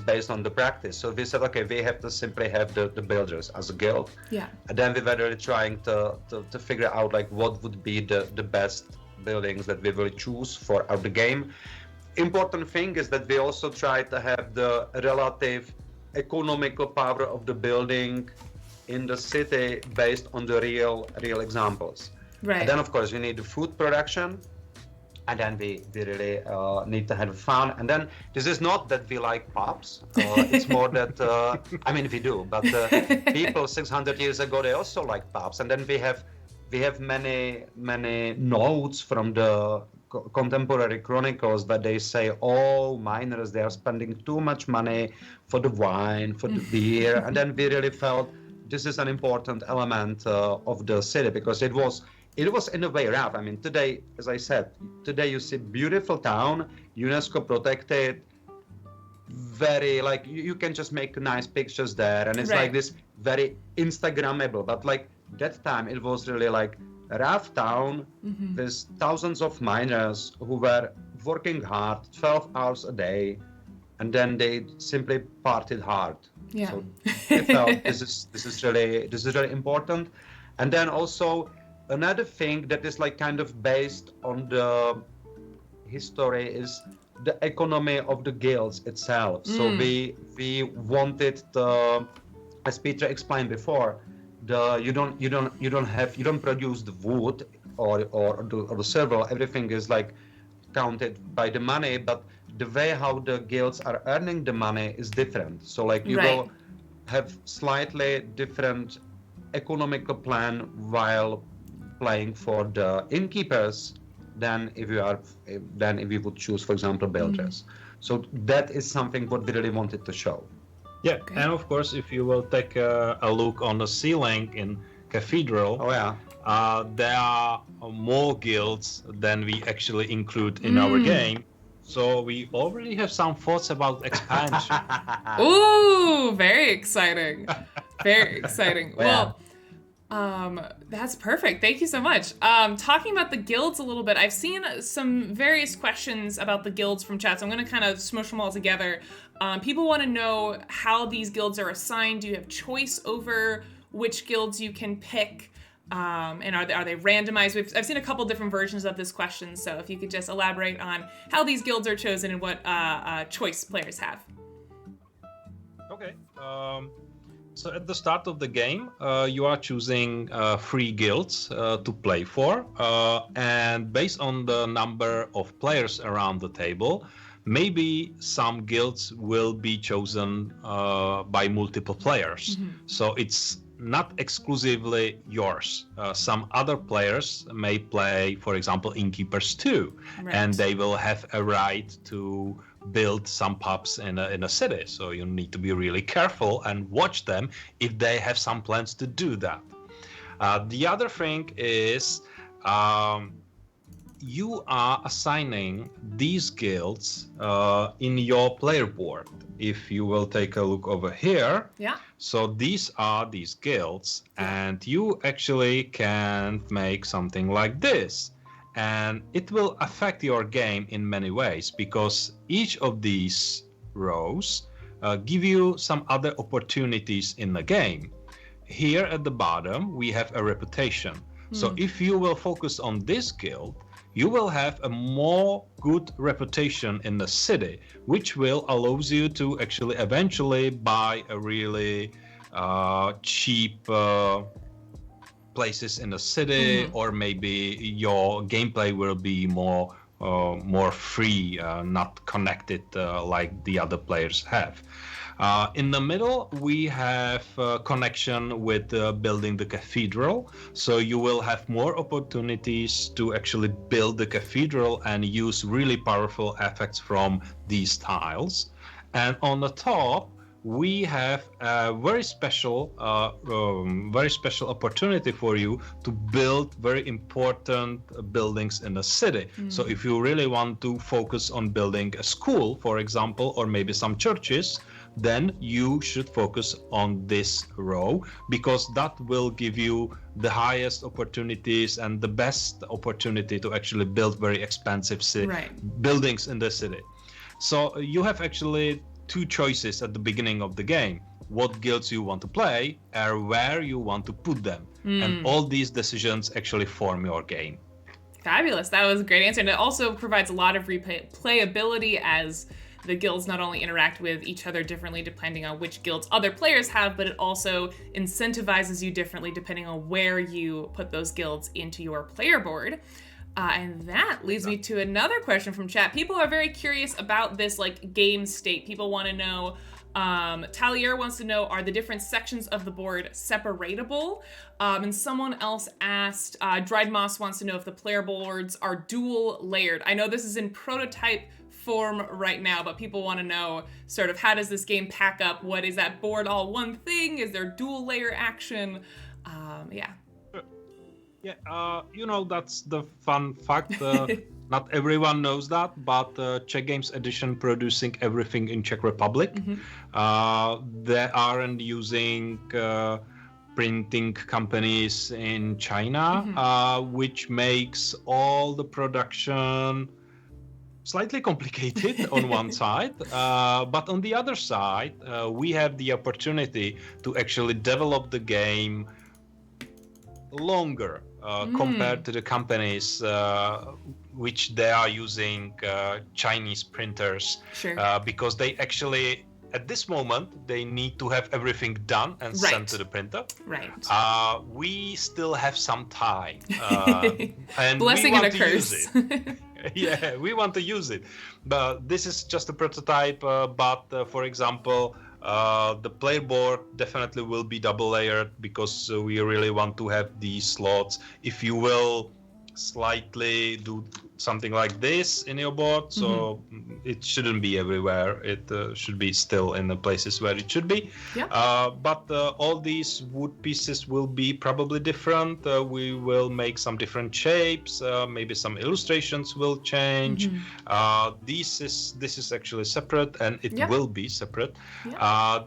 [SPEAKER 4] based on the practice. So we said, okay, we have to simply have the builders as a guild.
[SPEAKER 1] Yeah.
[SPEAKER 4] And then we were really trying to figure out like what would be the best buildings that we will choose for the game. Important thing is that we also try to have the relative economical power of the building in the city based on the real examples.
[SPEAKER 1] Right.
[SPEAKER 4] And then of course we need the food production, and then we really need to have fun. And then this is not that we like pubs, it's more that I mean we do, but people 600 years ago they also liked pubs. And then we have many notes from the contemporary chronicles that they say, oh, miners, they are spending too much money for the wine, for the beer. And then we really felt this is an important element of the city, because it was in a way rough. I mean, today, as I said, today you see beautiful town, UNESCO protected, very like you can just make nice pictures there, and it's like this very Instagrammable. But like that time, it was really like a rough town with thousands of miners who were working hard, 12 hours a day, and then they simply partied hard.
[SPEAKER 1] Yeah.
[SPEAKER 4] So I felt this is really important. And then also another thing that is like kind of based on the history is the economy of the guilds itself. So we wanted to, as Peter explained before, you don't produce the wood or the silver. Everything is like counted by the money, but the way how the guilds are earning the money is different. So like you will have slightly different economical plan while playing for the innkeepers than if you would choose, for example, builders. So that is something what we really wanted to show.
[SPEAKER 3] Yeah, and of course, if you will take a look on the ceiling in Cathedral, there are more guilds than we actually include in our game. So we already have some thoughts about expansion.
[SPEAKER 1] Ooh, very exciting. Very exciting. Well, that's perfect. Thank you so much. Talking about the guilds a little bit, I've seen some various questions about the guilds from chat, so I'm going to kind of smush them all together. People want to know how these guilds are assigned. Do you have choice over which guilds you can pick? And are they randomized? I've seen a couple different versions of this question, so if you could just elaborate on how these guilds are chosen and what choice players have.
[SPEAKER 3] Okay. So at the start of the game, you are choosing 3 guilds to play for, and based on the number of players around the table, maybe some guilds will be chosen by multiple players. So it's not exclusively yours. Some other players may play, for example, innkeepers too, and they will have a right to build some pubs in a city. So you need to be really careful and watch them if they have some plans to do that. The other thing is you are assigning these guilds in your player board. If you will take a look over here, so these are these guilds, and you actually can make something like this. And it will affect your game in many ways, because each of these rows give you some other opportunities in the game. Here at the bottom, we have a reputation. So if you will focus on this guild, you will have a more good reputation in the city, which will allows you to actually eventually buy a really cheap places in the city, or maybe your gameplay will be more free, not connected like the other players have. In the middle, we have connection with building the cathedral. So you will have more opportunities to actually build the cathedral and use really powerful effects from these tiles. And on the top, we have a very special opportunity for you to build very important buildings in the city. So if you really want to focus on building a school, for example, or maybe some churches, then you should focus on this row, because that will give you the highest opportunities and the best opportunity to actually build very expensive buildings in the city. So you have actually two choices at the beginning of the game: what guilds you want to play and where you want to put them. And all these decisions actually form your game.
[SPEAKER 1] Fabulous. That was a great answer. And it also provides a lot of replayability, as the guilds not only interact with each other differently depending on which guilds other players have, but it also incentivizes you differently depending on where you put those guilds into your player board. And that leads me to another question from chat. People are very curious about this like game state. People want to know, Talier wants to know, are the different sections of the board separatable? And someone else asked, Dried Moss wants to know if the player boards are dual layered. I know this is in prototype form right now, but people want to know sort of how does this game pack up? What is that board all one thing? Is there dual layer action? Yeah.
[SPEAKER 3] Yeah, that's the fun fact. Not everyone knows that, but Czech Games Edition producing everything in Czech Republic. They aren't using printing companies in China, which makes all the production slightly complicated on one side, but on the other side, we have the opportunity to actually develop the game longer compared to the companies which they are using Chinese printers, because they actually, at this moment, they need to have everything done and sent to the printer.
[SPEAKER 1] Right.
[SPEAKER 3] We still have some time. And
[SPEAKER 1] blessing
[SPEAKER 3] we
[SPEAKER 1] and
[SPEAKER 3] want
[SPEAKER 1] a
[SPEAKER 3] to
[SPEAKER 1] curse.
[SPEAKER 3] use it. Yeah, we want to use it. But this is just a prototype. But for example, the player board definitely will be double layered, because we really want to have these slots. If you will slightly do something like this in your board, so it shouldn't be everywhere. It should be still in the places where it should be. But all these wood pieces will be probably different. We will make some different shapes. Maybe some illustrations will change. This is actually separate, and it will be separate.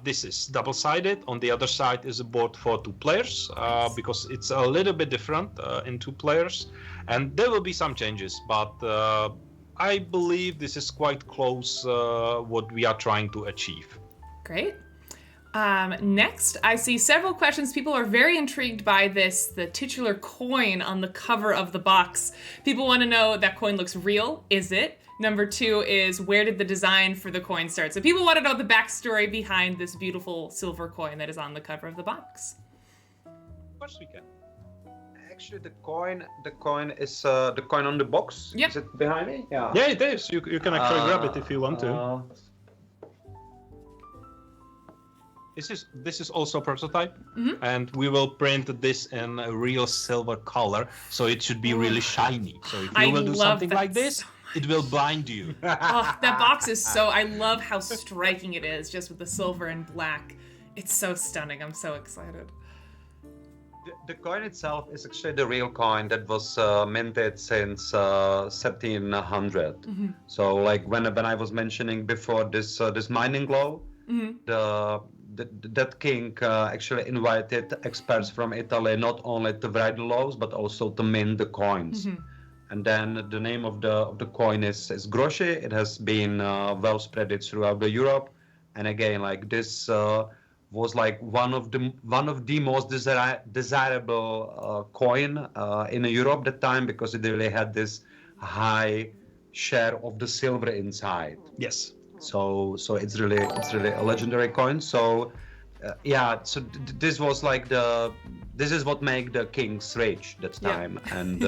[SPEAKER 3] This is double-sided. On the other side is a board for 2 players, because it's a little bit different in 2 players. And there will be some changes, but I believe this is quite close what we are trying to achieve.
[SPEAKER 1] Great. Next, I see several questions. People are very intrigued by the titular coin on the cover of the box. People want to know, that coin looks real. Is it? Number 2 is, where did the design for the coin start? So people want to know the backstory behind this beautiful silver coin that is on the cover of the box.
[SPEAKER 3] Of course we can.
[SPEAKER 4] Actually, the coin is the coin on the box.
[SPEAKER 1] Yep.
[SPEAKER 4] Is it behind me? Yeah.
[SPEAKER 3] Yeah, it is. You can actually grab it if you want to. This is also a prototype, and we will print this in a real silver color, so it should be really shiny. So if you will do something like this, it will blind you.
[SPEAKER 1] That box is I love how striking it is, just with the silver and black. It's so stunning. I'm so excited.
[SPEAKER 4] The coin itself is actually the real coin that was minted since 1700. So, like when I was mentioning before this mining law, that king actually invited experts from Italy not only to write the laws but also to mint the coins. And then the name of the coin is groszy. It has been well spread throughout the Europe, and again, like this. Was like one of the most desirable coin in Europe that time, because it really had this high share of the silver inside.
[SPEAKER 3] Yes.
[SPEAKER 4] So it's really a legendary coin. So this was like this is what made the kings rich that time. And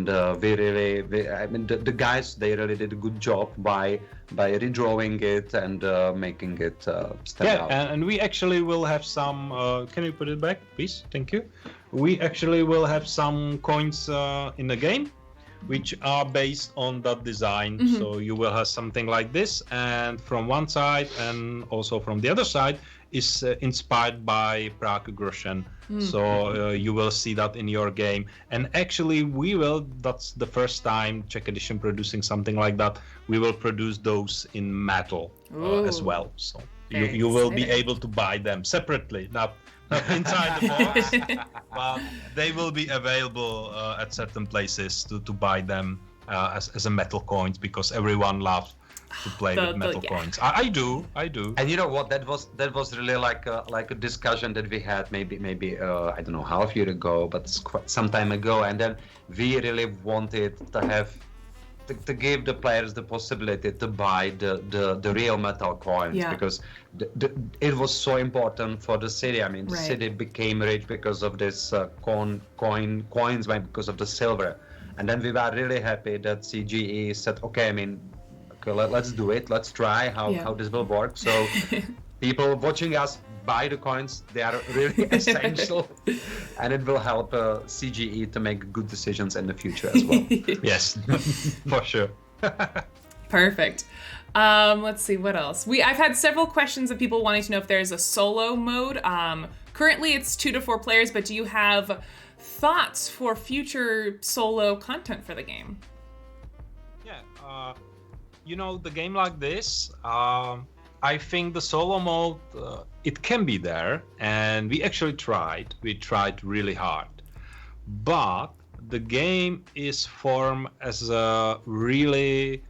[SPEAKER 4] the guys, they really did a good job by redrawing it and making it stand out.
[SPEAKER 3] And we actually will have some. Can you put it back, please? Thank you. We actually will have some coins in the game, which are based on that design. So you will have something like this, and from one side and also from the other side is inspired by Prague groschen. So you will see that in your game. And actually that's the first time Czech Edition producing something like that. We will produce those in metal as well. So
[SPEAKER 1] Very
[SPEAKER 3] You will be
[SPEAKER 1] exciting.
[SPEAKER 3] able to buy them separately, not inside the box, but they will be available at certain places to buy them as a metal coins, because everyone loves to play with metal
[SPEAKER 1] yeah.
[SPEAKER 3] coins. I do.
[SPEAKER 4] And you know what? That was really like a discussion that we had maybe I don't know half year ago, but it's quite some time ago. And then we really wanted to have to give the players the possibility to buy the real metal coins,
[SPEAKER 1] Yeah.
[SPEAKER 4] because it was so important for the city. I mean, the
[SPEAKER 1] Right.
[SPEAKER 4] city became rich because of this coins, because of the silver. And then we were really happy that CGE said, okay, I mean, okay, let's do it. Let's try
[SPEAKER 1] Yeah.
[SPEAKER 4] how this will work. So people watching us buy the coins. They are really essential, and it will help CGE to make good decisions in the future as well.
[SPEAKER 3] Yes, for sure.
[SPEAKER 1] Perfect. Let's see what else. I've had several questions of people wanting to know if there's a solo mode. Currently it's 2 to 4 players, but do you have thoughts for future solo content for the game?
[SPEAKER 3] Yeah, the game like this, I think the solo mode, it can be there, and we actually tried. We tried really hard, but the game is formed as a really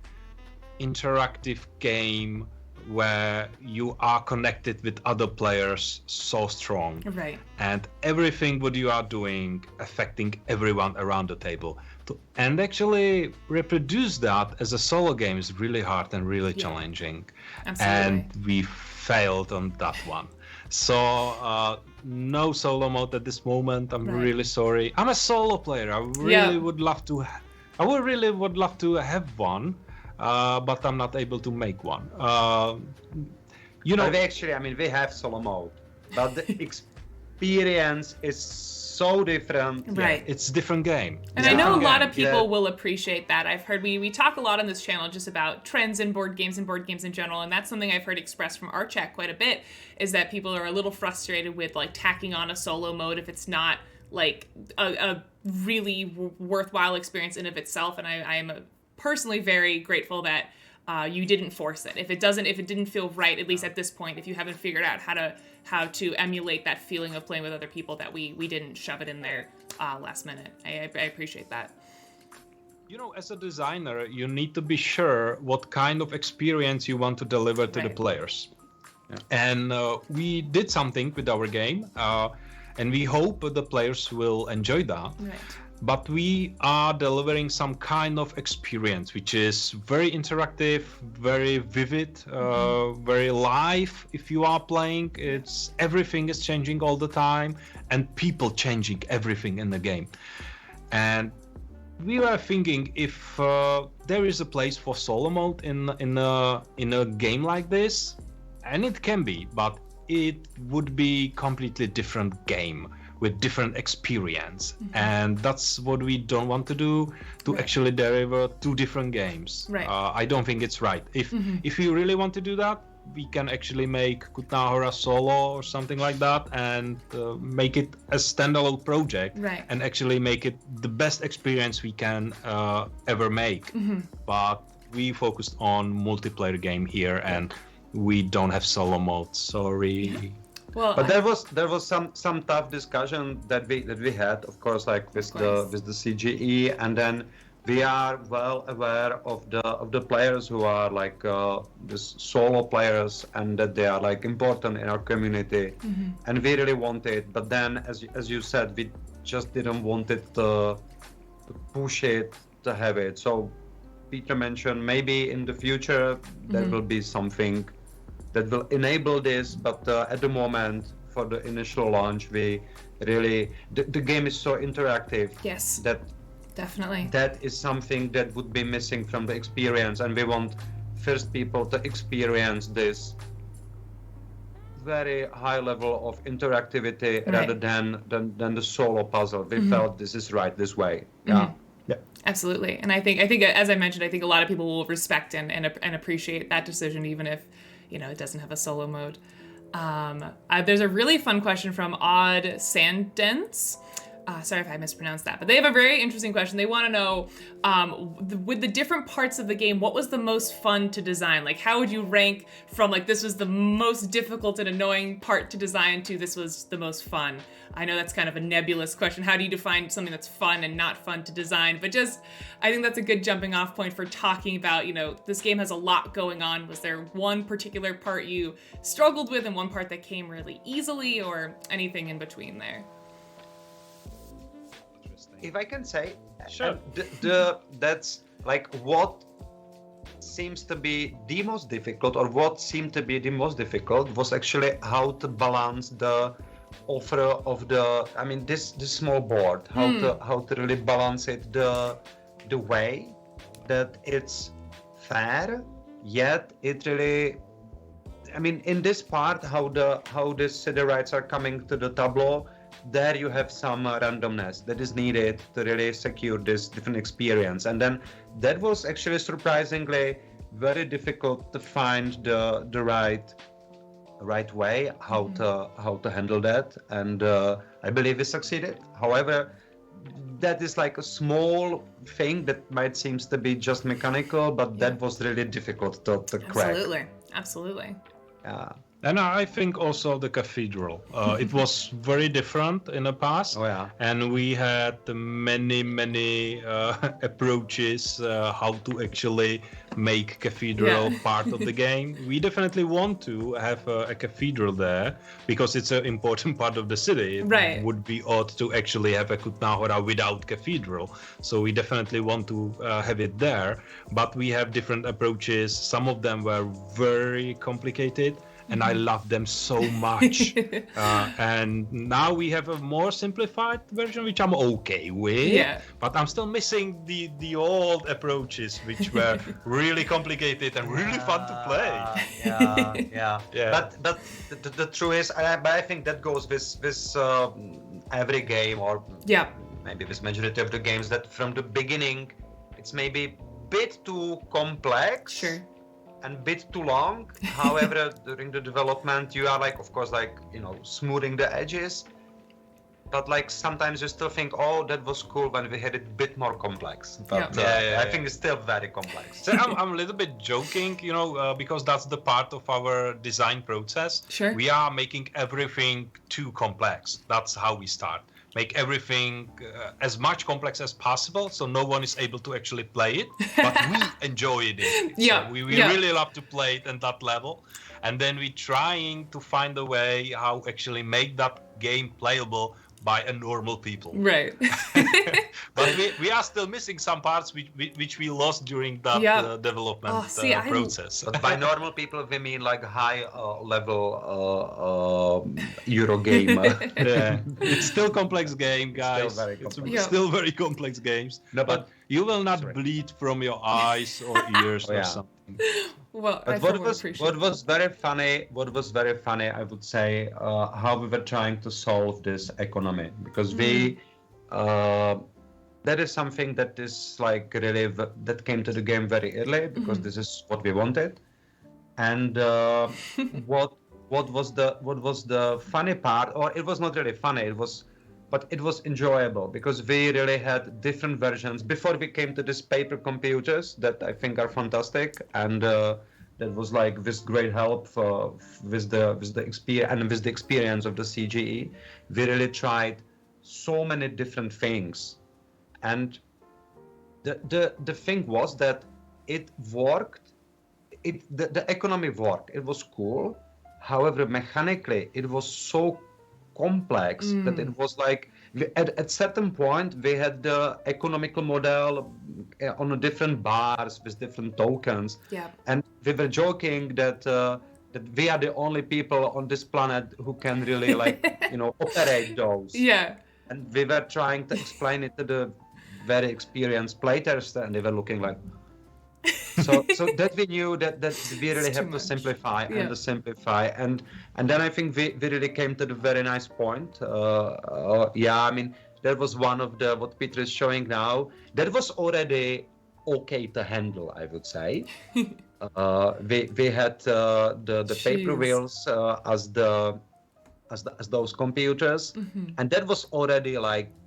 [SPEAKER 3] interactive game where you are connected with other players so strong,
[SPEAKER 1] Right.
[SPEAKER 3] and everything what you are doing affecting everyone around the table. And actually reproduce that as a solo game is really hard and really challenging.
[SPEAKER 1] Absolutely.
[SPEAKER 3] And we failed on that one. So no solo mode at this moment. I'm
[SPEAKER 1] Right.
[SPEAKER 3] really sorry. I'm a solo player. I really would love to. I would love to have one, but I'm not able to make one.
[SPEAKER 4] But we have solo mode, but the experience is so different.
[SPEAKER 1] Right.
[SPEAKER 3] It's a different game.
[SPEAKER 1] And I know a lot of people will appreciate that. I've heard we talk a lot on this channel just about trends in board games and board games in general, and that's something I've heard expressed from our chat quite a bit, is that people are a little frustrated with like tacking on a solo mode if it's not like a really worthwhile experience in of itself. And I am personally very grateful that you didn't force it. If it didn't feel right, at least at this point, if you haven't figured out how to emulate that feeling of playing with other people, that we didn't shove it in there last minute. I appreciate that.
[SPEAKER 3] As a designer, you need to be sure what kind of experience you want to deliver to the players. Yeah. And we did something with our game, and we hope the players will enjoy that.
[SPEAKER 1] Right.
[SPEAKER 3] But we are delivering some kind of experience which is very interactive, very vivid, very live. If you are playing, everything is changing all the time, and people changing everything in the game. And we were thinking if there is a place for solo mode in a game like this, and it can be, but it would be completely different game with different experience, and that's what we don't want to do, to actually deliver 2 different games.
[SPEAKER 1] Right.
[SPEAKER 3] I don't think it's right. If you really want to do that, we can actually make Kutna Hora solo or something like that, and make it a standalone project, and actually make it the best experience we can ever make. But we focused on multiplayer game here, and we don't have solo mode. Sorry.
[SPEAKER 1] Well,
[SPEAKER 4] but there was some tough discussion that we had, of course, like with the CGE, and then we are well aware of the players who are like the solo players, and that they are like important in our community, and we really want it. But then, as you said, we just didn't want it to push it to have it. So Peter mentioned maybe in the future there will be something that will enable this, but at the moment, for the initial launch, we really the game is so interactive.
[SPEAKER 1] Yes.
[SPEAKER 4] That
[SPEAKER 1] definitely.
[SPEAKER 4] That is something that would be missing from the experience, and we want first people to experience this very high level of interactivity rather than the solo puzzle. We felt this is right this way. Yeah.
[SPEAKER 1] Yeah. Absolutely. And I think as I mentioned, I think a lot of people will respect and appreciate that decision, even if it doesn't have a solo mode. There's a really fun question from Odd Sandens. sorry if I mispronounced that, but they have a very interesting question. They want to know, with the different parts of the game, what was the most fun to design? Like, how would you rank from, like, this was the most difficult and annoying part to design to this was the most fun? I know that's kind of a nebulous question. How do you define something that's fun and not fun to design? But just, I think that's a good jumping off point for talking about, this game has a lot going on. Was there one particular part you struggled with and one part that came really easily, or anything in between there?
[SPEAKER 4] If I can say,
[SPEAKER 3] Sure.
[SPEAKER 4] that's like what seems to be the most difficult, or what seemed to be the most difficult, was actually how to balance the offer of this small board, how to really balance it the way that it's fair, yet it really, in this part, how the city rights are coming to the tableau, there you have some randomness that is needed to really secure this different experience. And then that was actually surprisingly very difficult to find the right way how to handle that. And I believe we succeeded. However, that is like a small thing that might seems to be just mechanical, but that was really difficult to crack.
[SPEAKER 1] Absolutely.
[SPEAKER 4] Yeah.
[SPEAKER 3] And I think also the cathedral. It was very different in the past.
[SPEAKER 4] Oh, yeah.
[SPEAKER 3] And we had many approaches how to actually make cathedral part of the game. We definitely want to have a cathedral there because it's an important part of the city. It would be odd to actually have a Kutna Hora without cathedral. So we definitely want to have it there. But we have different approaches. Some of them were very complicated. And I love them so much. And now we have a more simplified version, which I'm okay with.
[SPEAKER 1] Yeah.
[SPEAKER 3] But I'm still missing the old approaches, which were really complicated and really fun to play.
[SPEAKER 4] Yeah. But the truth is, I think that goes with every game, or maybe with majority of the games, that from the beginning, it's maybe a bit too complex.
[SPEAKER 1] Sure.
[SPEAKER 4] And bit too long. However, during the development, you are of course, smoothing the edges. But sometimes you still think, oh, that was cool when we had it a bit more complex. But I think it's still very complex.
[SPEAKER 3] So I'm a little bit joking, because that's the part of our design process.
[SPEAKER 1] Sure.
[SPEAKER 3] We are making everything too complex. That's how we start. Make everything as much complex as possible, so no one is able to actually play it, but we enjoy it. So we really love to play it at that level, and then we're trying to find a way how actually make that game playable by a normal people.
[SPEAKER 1] Right.
[SPEAKER 3] But we are still missing some parts which we lost during that development process.
[SPEAKER 4] But by normal people, we mean high level Euro game.
[SPEAKER 3] It's still complex game, guys. Still very complex games.
[SPEAKER 4] No,
[SPEAKER 3] but you will not bleed from your eyes or ears or something.
[SPEAKER 1] Well,
[SPEAKER 4] but what was very funny, I would say, how we were trying to solve this economy, because that is something that is really that came to the game very early, because this is what we wanted. And what was the funny part, or it was not really funny, but it was enjoyable, because we really had different versions before we came to these paper computers that I think are fantastic, and that was with great help with the experience and with the experience of the CGE. We really tried so many different things, and the thing was that it worked. The economy worked. It was cool. However, mechanically, it was so complex that it was at certain point we had the economical model on a different bars with different tokens, and we were joking that we are the only people on this planet who can really operate those. And we were trying to explain it to the very experienced playtesters, and they were looking so that we knew that we really have to simplify and then I think we really came to the very nice point. That was one of what Peter is showing now. That was already okay to handle, I would say. We had the paper wheels as those computers, and that was already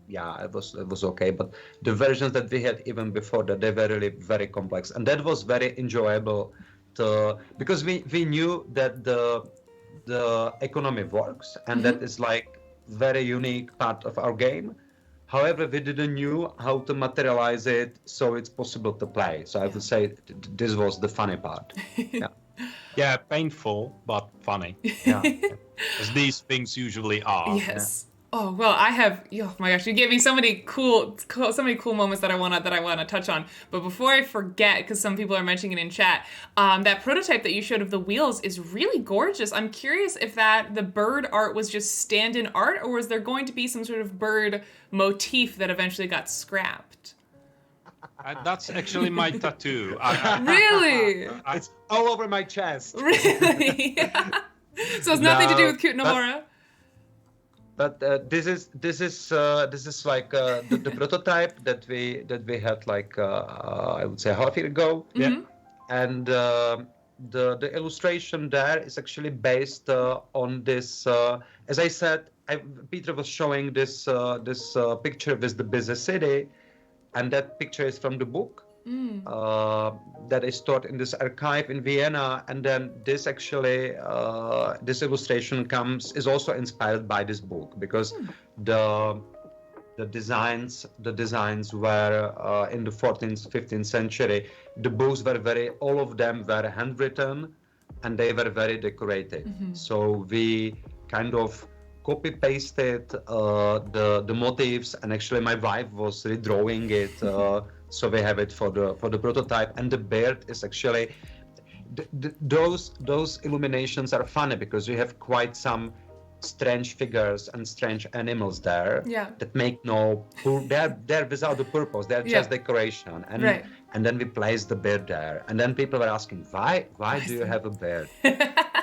[SPEAKER 4] yeah, it was okay. But the versions that we had even before that, they were really very complex, and that was very enjoyable to, because we knew that the economy works, and that is like very unique part of our game. However, we didn't knew how to materialize it so it's possible to play. So I would say this was the funny part. Yeah.
[SPEAKER 3] Yeah, painful but funny,
[SPEAKER 4] Yeah.
[SPEAKER 3] as these things usually are.
[SPEAKER 1] Yes. Oh well, oh my gosh, you gave me so many cool moments that I wanna touch on. But before I forget, because some people are mentioning it in chat, that prototype that you showed of the wheels is really gorgeous. I'm curious if the bird art was just stand-in art, or was there going to be some sort of bird motif that eventually got scrapped?
[SPEAKER 3] That's actually my tattoo.
[SPEAKER 1] Really?
[SPEAKER 4] It's all over my chest.
[SPEAKER 1] Really? So it's nothing to do with Kutna
[SPEAKER 4] but-
[SPEAKER 1] Hora?
[SPEAKER 4] But this is like the prototype that we had like I would say half a year ago.
[SPEAKER 3] Yeah.
[SPEAKER 4] And the illustration there is actually based on this. As I said, Peter was showing this picture with the busy city, and that picture is from the book that is stored in this archive in Vienna. And then this actually this illustration is also inspired by this book, because the designs were in the 14th 15th century. The books were all of them were handwritten, and they were very decorated. So we kind of copy pasted the motifs, and actually my wife was redrawing it, so we have it for the prototype. And the bird is actually those illuminations are funny, because we have quite some strange figures and strange animals there that make they're without the purpose, they're just decoration. And and then we place the bird there, and then people were asking, why do you have a bird?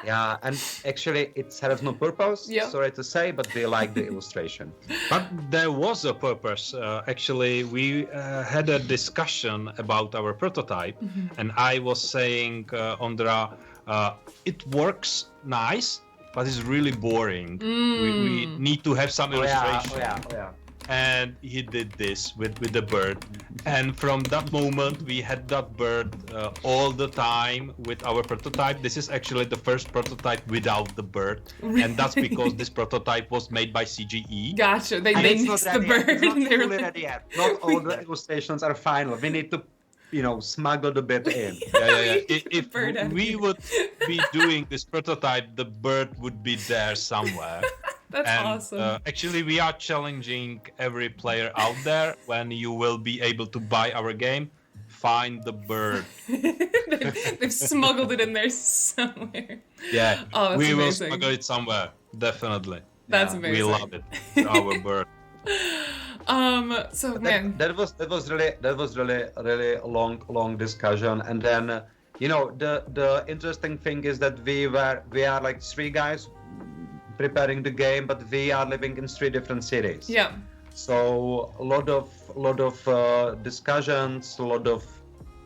[SPEAKER 4] Yeah, and actually it serves no purpose, sorry to say, but we like the illustration.
[SPEAKER 3] But there was a purpose. Actually, we had a discussion about our prototype, and I was saying, Ondra, it works nice, but it's really boring. We need to have some illustration.
[SPEAKER 4] Oh yeah.
[SPEAKER 3] And he did this with the bird, and from that moment we had that bird all the time with our prototype. This is actually the first prototype without the bird, and that's because this prototype was made by CGE.
[SPEAKER 1] Gotcha. They mixed the bird.
[SPEAKER 4] It's not fully ready yet. Not all the illustrations are final. We need to smuggle the bird in.
[SPEAKER 3] Yeah. If we would be doing this prototype, the bird would be there somewhere.
[SPEAKER 1] That's awesome.
[SPEAKER 3] Actually, we are challenging every player out there, when you will be able to buy our game, find the bird.
[SPEAKER 1] They've smuggled it in there somewhere.
[SPEAKER 3] Yeah,
[SPEAKER 1] oh,
[SPEAKER 3] we
[SPEAKER 1] amazing.
[SPEAKER 3] will smuggle it somewhere, definitely.
[SPEAKER 1] That's amazing.
[SPEAKER 3] We love it, our bird.
[SPEAKER 1] So man,
[SPEAKER 4] that was really a long discussion. And then the interesting thing is that we are like three guys preparing the game, but we are living in three different cities.
[SPEAKER 1] Yeah.
[SPEAKER 4] So a lot of discussions, a lot of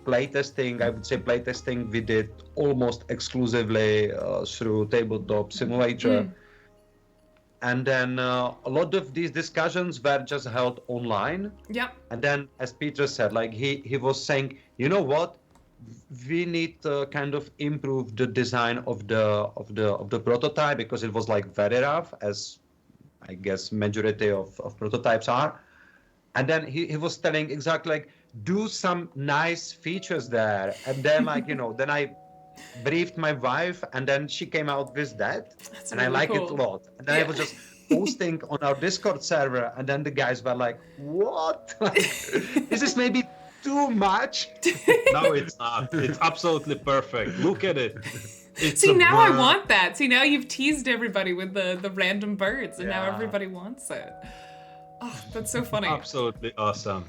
[SPEAKER 4] playtesting. I would say playtesting we did almost exclusively through Tabletop Simulator. And then a lot of these discussions were just held online.
[SPEAKER 1] Yep.
[SPEAKER 4] And then, as Peter said, like he was saying, you know what, we need to kind of improve the design of the prototype, because it was like very rough, as I guess majority of prototypes are. And then he was telling exactly like, do some nice features there. And then like then I briefed my wife, and then she came out with that.
[SPEAKER 1] That's
[SPEAKER 4] and
[SPEAKER 1] really
[SPEAKER 4] I like
[SPEAKER 1] cool.
[SPEAKER 4] it a lot. And then I was just posting on our Discord server, and then the guys were like, what? Like, this is maybe too much.
[SPEAKER 3] No, it's not. It's absolutely perfect. Look at it. It's
[SPEAKER 1] See,
[SPEAKER 3] a
[SPEAKER 1] now I
[SPEAKER 3] bird.
[SPEAKER 1] want that. See, now you've teased everybody with the random birds, and now
[SPEAKER 4] Yeah.
[SPEAKER 1] everybody wants it. Oh, that's so funny.
[SPEAKER 3] Absolutely awesome.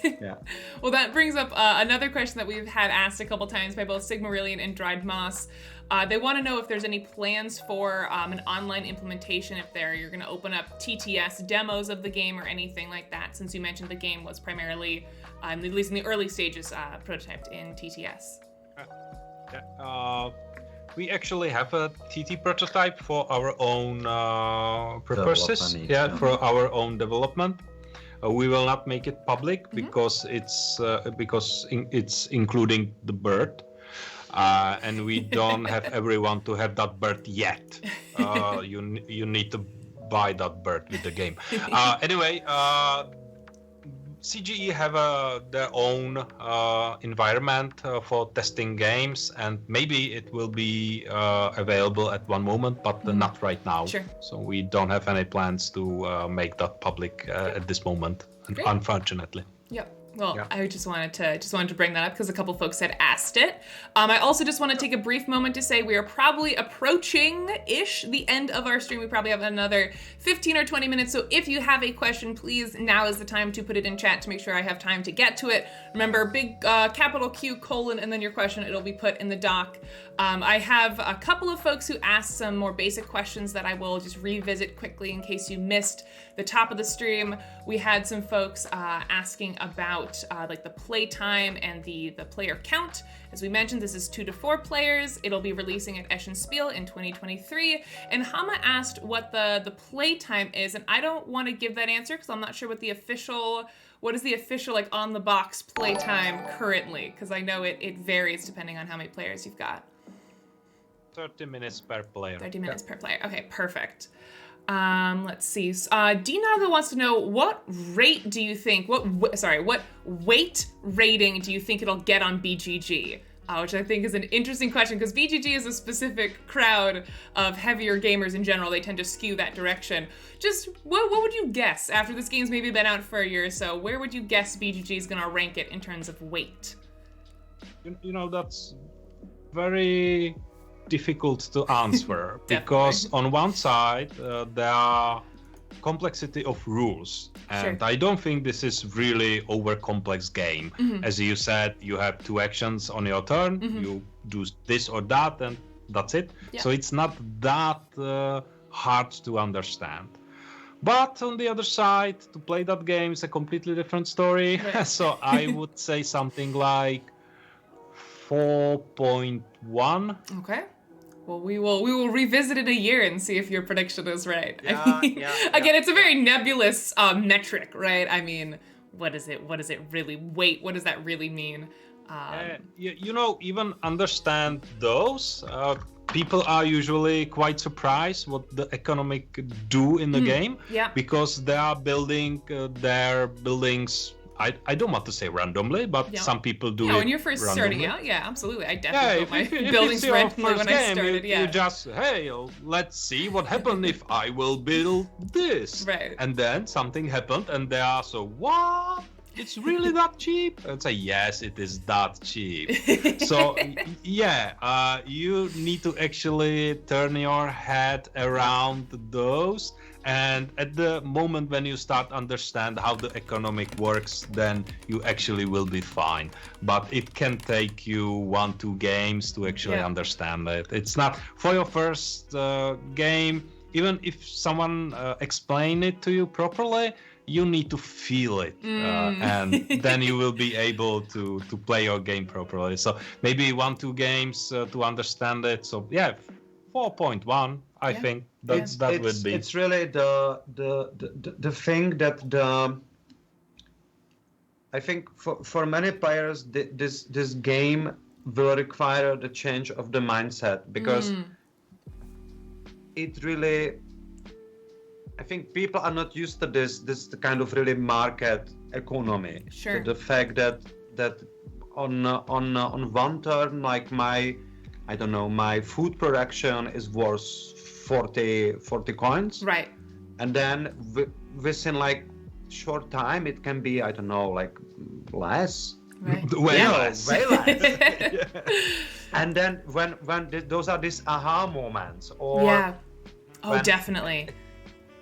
[SPEAKER 4] Yeah.
[SPEAKER 1] Well, that brings up another question that we've had asked a couple times by both Sigmarillion and Dried Moss. They want to know if there's any plans for an online implementation, if you're going to open up TTS demos of the game or anything like that, since you mentioned the game was primarily, at least in the early stages, prototyped in TTS.
[SPEAKER 3] We actually have a TT prototype for our own purposes.
[SPEAKER 4] Development,
[SPEAKER 3] For our own development. We will not make it public because it's including the bird. And we don't have everyone to have that bird yet. You need to buy that bird with the game. Anyway, CGE have their own environment for testing games, and maybe it will be available at one moment, but not right now.
[SPEAKER 1] Sure.
[SPEAKER 3] So we don't have any plans to make that public at this moment, unfortunately.
[SPEAKER 1] Yep. Well,
[SPEAKER 3] Yeah.
[SPEAKER 1] I just wanted to bring that up because a couple folks had asked it. I also just want to take a brief moment to say we are probably approaching-ish the end of our stream. We probably have another 15 or 20 minutes. So if you have a question, please, now is the time to put it in chat to make sure I have time to get to it. Remember, big capital Q, colon, and then your question. It'll be put in the doc. I have a couple of folks who asked some more basic questions that I will just revisit quickly in case you missed the top of the stream. We had some folks asking about like the play time and the player count. As we mentioned, this is 2 to 4 players. It'll be releasing at Eschen Spiel in 2023. And Hama asked what the play time is, and I don't want to give that answer because I'm not sure what is the official like on the box play time currently, because I know it varies depending on how many players you've got.
[SPEAKER 3] 30 minutes per player.
[SPEAKER 1] 30 minutes per player. Okay, perfect. Let's see. Dinago wants to know what rate do you think, what weight rating do you think it'll get on BGG? Which I think is an interesting question because BGG is a specific crowd of heavier gamers in general. They tend to skew that direction. Just what would you guess after this game's maybe been out for a year or so? Where would you guess BGG is going to rank it in terms of weight?
[SPEAKER 3] You know, that's very difficult to answer because on one side there are complexity of rules, and
[SPEAKER 1] Sure.
[SPEAKER 3] I don't think this is really over complex game. As you said, you have 2 actions on your turn, you do this or that, and that's it.
[SPEAKER 1] Yeah.
[SPEAKER 3] So it's not that hard to understand. But on the other side, to play that game is a completely different story.
[SPEAKER 1] Right.
[SPEAKER 3] So I would say something like 4.1.
[SPEAKER 1] Okay. Well, we will revisit it a year and see if your prediction is right.
[SPEAKER 4] Yeah,
[SPEAKER 1] Again, it's a very nebulous metric, right? I mean, what is it really weight? What does that really mean?
[SPEAKER 3] You know, even understand those. People are usually quite surprised what the economic do in the game.
[SPEAKER 1] Yeah.
[SPEAKER 3] Because they are building their buildings. I don't want to say randomly, but
[SPEAKER 1] Yeah.
[SPEAKER 3] some people do
[SPEAKER 1] Yeah,
[SPEAKER 3] it
[SPEAKER 1] when you're first
[SPEAKER 3] randomly.
[SPEAKER 1] starting out, yeah, absolutely. I definitely built my
[SPEAKER 3] if
[SPEAKER 1] buildings
[SPEAKER 3] it's your
[SPEAKER 1] randomly
[SPEAKER 3] first
[SPEAKER 1] when
[SPEAKER 3] game,
[SPEAKER 1] I started.
[SPEAKER 3] you
[SPEAKER 1] Yeah.
[SPEAKER 3] just, hey, let's see what happened if I will build this.
[SPEAKER 1] Right.
[SPEAKER 3] And then something happened, and they are so, what? It's really that cheap? And say, yes, it is that cheap. So, yeah, you need to actually turn your head around those. And at the moment when you start understand how the economic works, then you actually will be fine. But it can take you 1-2 games to actually understand it. It's not for your first game. Even if someone explain it to you properly, you need to feel it, and then you will be able to play your game properly. So maybe 1-2 games to understand it. So yeah, 4.1. I think that would be.
[SPEAKER 4] It's really the thing that I think for many players this game will require the change of the mindset because it really. I think people are not used to this kind of really market economy.
[SPEAKER 1] Sure.
[SPEAKER 4] The fact that on one turn, like my food production is worth 40 coins.
[SPEAKER 1] Right.
[SPEAKER 4] And then within like short time, it can be, I don't know, like less.
[SPEAKER 1] Right.
[SPEAKER 3] Way less.
[SPEAKER 4] Way less. And then when those are these aha moments, or
[SPEAKER 1] Yeah. Oh,
[SPEAKER 4] when-
[SPEAKER 1] definitely.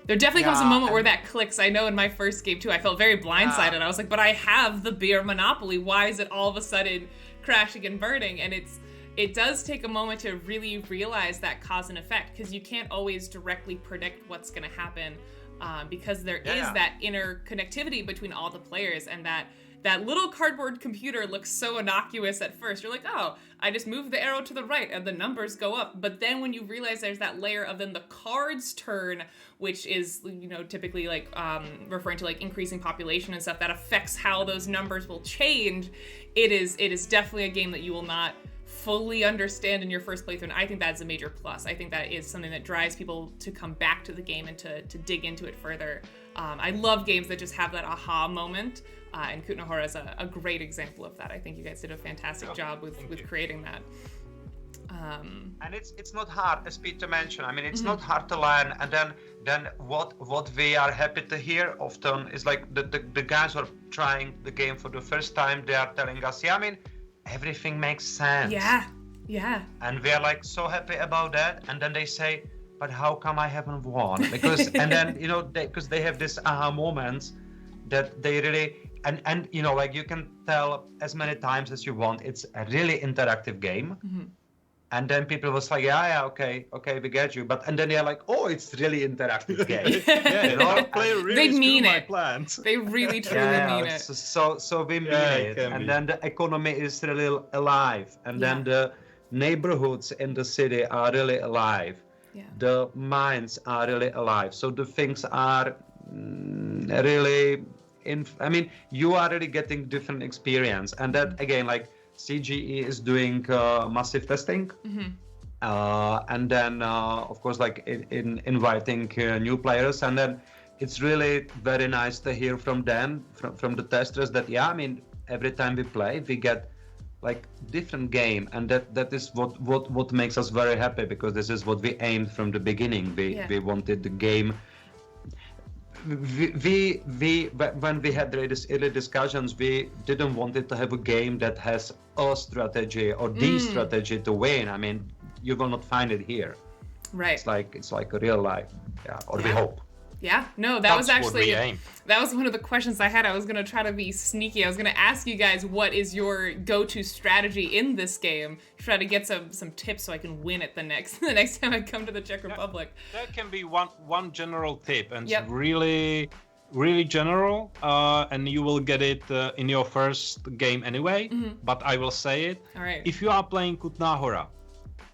[SPEAKER 1] There definitely comes a moment where that clicks. I know in my first game too, I felt very blindsided. I was like, but I have the beer monopoly. Why is it all of a sudden crashing and burning? And it does take a moment to really realize that cause and effect, because you can't always directly predict what's going to happen, because there is that interconnectivity between all the players, and that that little cardboard computer looks so innocuous at first. You're like, oh, I just move the arrow to the right and the numbers go up. But then when you realize there's that layer of then the cards turn, which is, you know, typically like referring to like increasing population and stuff, that affects how those numbers will change. It is definitely a game that you will not fully understand in your first playthrough, and I think that's a major plus. I think that is something that drives people to come back to the game and to dig into it further. I love games that just have that aha moment, and Kutna Hora is a great example of that. I think you guys did a fantastic job with creating that.
[SPEAKER 4] And it's not hard, as Peter mentioned. I mean, it's not hard to learn. And then what we are happy to hear often is like the guys who are trying the game for the first time, they are telling us, yeah, I mean, everything makes sense.
[SPEAKER 1] Yeah.
[SPEAKER 4] And we are like so happy about that. And then they say, but how come I haven't won? Because and then, you know, because they have this aha moments that they really and you know, like you can tell as many times as you want, it's a really interactive game. And then people was like, yeah, okay, we get you. But and then they're like, oh, it's really interactive game.
[SPEAKER 3] Yeah, you know, player really
[SPEAKER 1] They mean
[SPEAKER 3] my
[SPEAKER 1] it.
[SPEAKER 3] plans.
[SPEAKER 1] They really truly mean it.
[SPEAKER 4] So we mean it. And then the economy is really alive. And then the neighborhoods in the city are really alive.
[SPEAKER 1] Yeah.
[SPEAKER 4] The minds are really alive. So the things are really I mean, you are really getting different experience. And that again, like CGE is doing massive testing. And then of course, like in inviting new players, and then it's really very nice to hear from them, from the testers, that I mean, every time we play we get like different game, and that is what makes us very happy, because this is what we aimed from the beginning. We wanted the game. We when we had these early discussions, we didn't want it to have a game that has a strategy or the strategy to win. I mean, you will not find it here.
[SPEAKER 1] Right.
[SPEAKER 4] It's like a real life, we hope.
[SPEAKER 1] Yeah, no,
[SPEAKER 3] That's
[SPEAKER 1] was actually,
[SPEAKER 3] what we aim.
[SPEAKER 1] that was one of the questions I had. I was going to try to be sneaky. I was going to ask you guys, what is your go-to strategy in this game? Try to get some tips so I can win it the next time I come to the Czech Republic.
[SPEAKER 3] That can be one general tip, and it's really, really general, and you will get it in your first game anyway, but I will say it.
[SPEAKER 1] All right.
[SPEAKER 3] If you are playing Kutna Hora,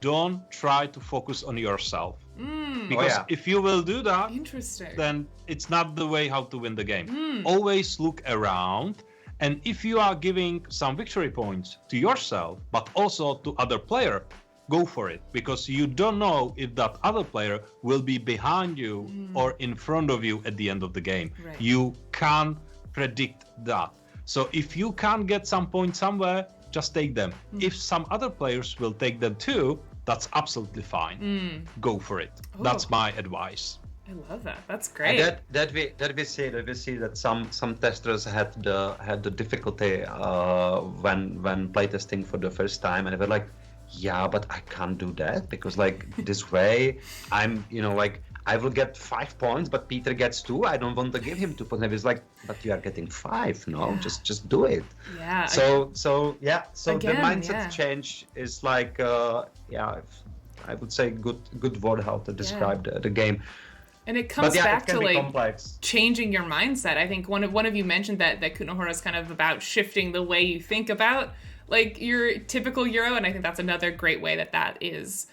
[SPEAKER 3] don't try to focus on yourself. Because if you will do that,
[SPEAKER 1] Interesting.
[SPEAKER 3] then it's not the way how to win the game. Always look around, and if you are giving some victory points to yourself, but also to other player, go for it, because you don't know if that other player will be behind you or in front of you at the end of the game.
[SPEAKER 1] Right.
[SPEAKER 3] You can't predict that. So if you can't get some points somewhere, just take them. If some other players will take them too, that's absolutely fine. Go for it. That's my advice.
[SPEAKER 1] I love that. That's great.
[SPEAKER 4] And that we see that some testers had the difficulty when playtesting for the first time, and they were like, yeah, but I can't do that, because like this way I'm, you know, like I will get 5 points, but Peter gets 2. I don't want to give him 2 points. And he's like, but you are getting 5. No, just do it.
[SPEAKER 1] Yeah.
[SPEAKER 4] So the
[SPEAKER 1] Again,
[SPEAKER 4] mindset change is like, I would say good word how to describe the game.
[SPEAKER 1] And it comes back to like
[SPEAKER 4] complex.
[SPEAKER 1] Changing your mindset. I think one of you mentioned that Kutna Hora is kind of about shifting the way you think about like your typical Euro, and I think that's another great way that is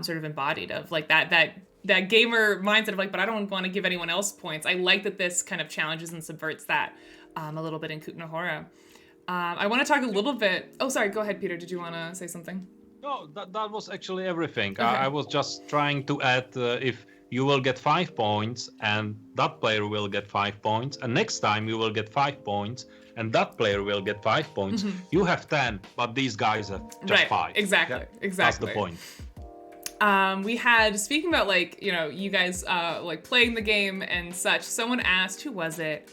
[SPEAKER 1] sort of embodied, of like that gamer mindset of like, but I don't want to give anyone else points. I like that this kind of challenges and subverts that a little bit in Kutna Hora. I want to talk a little bit. Oh, sorry. Go ahead, Peter. Did you want to say something?
[SPEAKER 3] No, that was actually everything.
[SPEAKER 1] Okay.
[SPEAKER 3] I was just trying to add if you will get 5 points and that player will get 5 points, and next time you will get 5 points and that player will get 5 points. You have 10, but these guys have just 5.
[SPEAKER 1] Exactly.
[SPEAKER 3] That's the point.
[SPEAKER 1] We had, speaking about like, you know, you guys like playing the game and such, someone asked, who was it?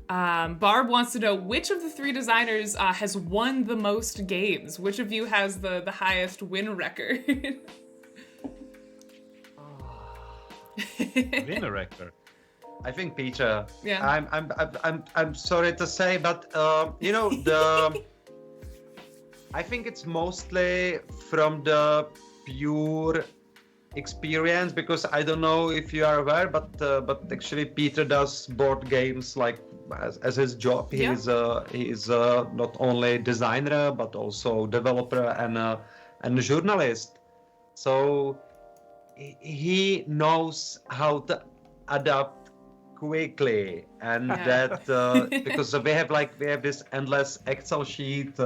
[SPEAKER 1] Barb wants to know which of the 3 designers has won the most games. Which of you has the highest win record?
[SPEAKER 3] Winner record.
[SPEAKER 4] I think Peter.
[SPEAKER 1] Yeah.
[SPEAKER 4] I'm sorry to say, but you know, I think it's mostly from the pure experience, because I don't know if you are aware, but actually Peter does board games like as his job. He's not only designer but also developer and a journalist. So he knows how to adapt quickly, and that because we have this endless Excel sheet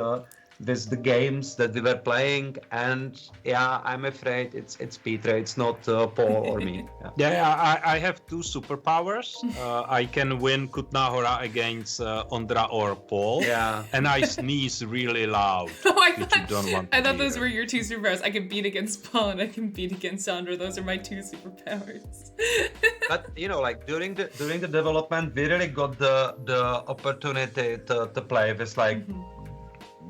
[SPEAKER 4] with the games that we were playing, and I'm afraid it's Peter, it's not Paul or me.
[SPEAKER 3] I have two superpowers. I can win Kutna Hora against Ondra or Paul.
[SPEAKER 4] Yeah.
[SPEAKER 3] And I sneeze really loud.
[SPEAKER 1] I thought those were your two superpowers. I can beat against Paul and I can beat against Ondra. Those are my two superpowers.
[SPEAKER 4] But like during the development, we really got the opportunity to play with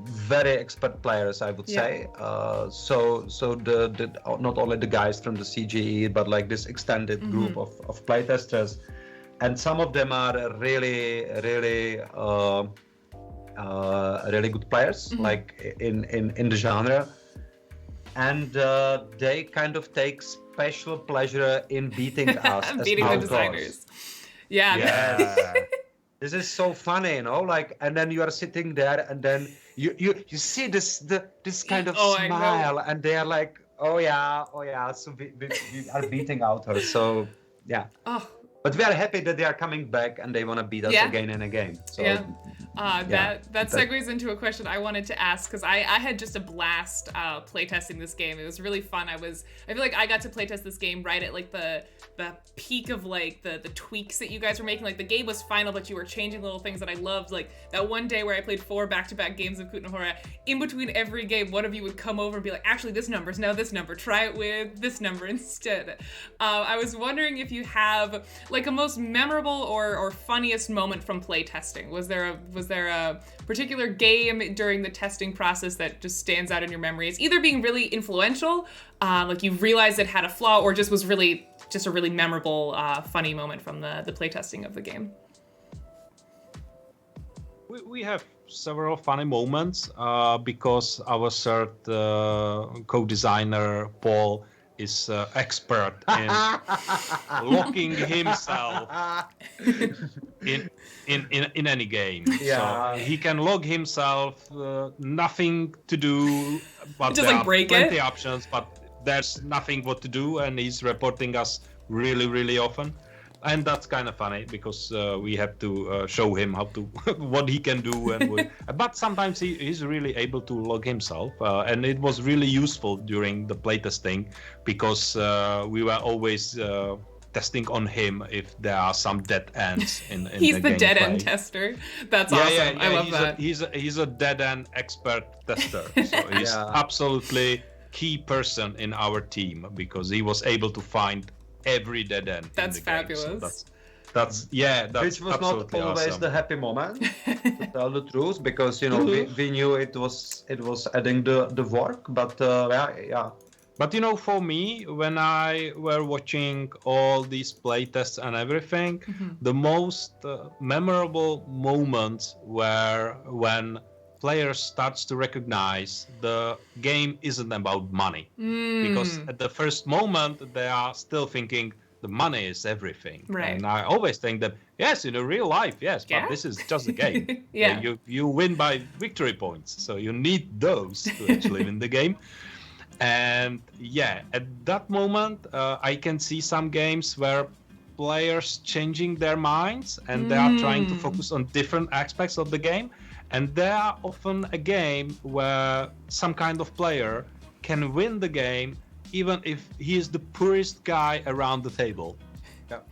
[SPEAKER 4] very expert players, I would say. So the not only the guys from the CGE, but this extended group of playtesters, and some of them are really good players, like in the genre, and they kind of take special pleasure in beating us,
[SPEAKER 1] beating the designers. Yeah.
[SPEAKER 4] This is so funny, and then you are sitting there, and then you see this kind of smile, and they are like, oh yeah, so we are beating out her. So yeah. But we are happy that they are coming back and they want to beat us again and again. So,
[SPEAKER 1] that segues into a question I wanted to ask, because I had just a blast playtesting this game. It was really fun. I feel like I got to playtest this game right at the peak of the tweaks that you guys were making. Like the game was final, but you were changing little things that I loved. Like that one day where I played 4 back-to-back games of Kutna Hora, in between every game, one of you would come over and be like, actually this number's now this number, try it with this number instead. I was wondering if you have a most memorable or funniest moment from playtesting. Was there a particular game during the testing process that just stands out in your memory? It's either being really influential, like you realized it had a flaw, or just was really just a really memorable, funny moment from the playtesting of the game.
[SPEAKER 3] We have several funny moments because our third co-designer Paul is expert in locking himself in any game. So he can log himself, nothing to do, but
[SPEAKER 1] just
[SPEAKER 3] there are
[SPEAKER 1] break
[SPEAKER 3] plenty options, but there's nothing what to do, and he's reporting us really often. And that's kind of funny because we have to show him how to what he can do, but sometimes he's really able to log himself, and it was really useful during the playtesting because we were always testing on him if there are some dead ends in
[SPEAKER 1] he's the dead end
[SPEAKER 3] gameplay.
[SPEAKER 1] Tester. That's awesome. I love that.
[SPEAKER 3] He's a dead end expert tester, so he's absolutely key person in our team because he was able to find every dead end.
[SPEAKER 1] That's
[SPEAKER 3] in the
[SPEAKER 1] fabulous.
[SPEAKER 3] Game. So that's which was
[SPEAKER 4] not always
[SPEAKER 3] awesome.
[SPEAKER 4] The happy moment, to tell the truth, because we knew it was adding the work, but
[SPEAKER 3] But for me, when I were watching all these playtests and everything, the most memorable moments were when players starts to recognize the game isn't about money, because at the first moment they are still thinking the money is everything.
[SPEAKER 1] Right.
[SPEAKER 3] And I always think that yes, in a real life, yes, but this is just a game. You win by victory points, so you need those to actually win the game. And at that moment, I can see some games where players changing their minds and they are trying to focus on different aspects of the game. And there are often a game where some kind of player can win the game even if he is the poorest guy around the table.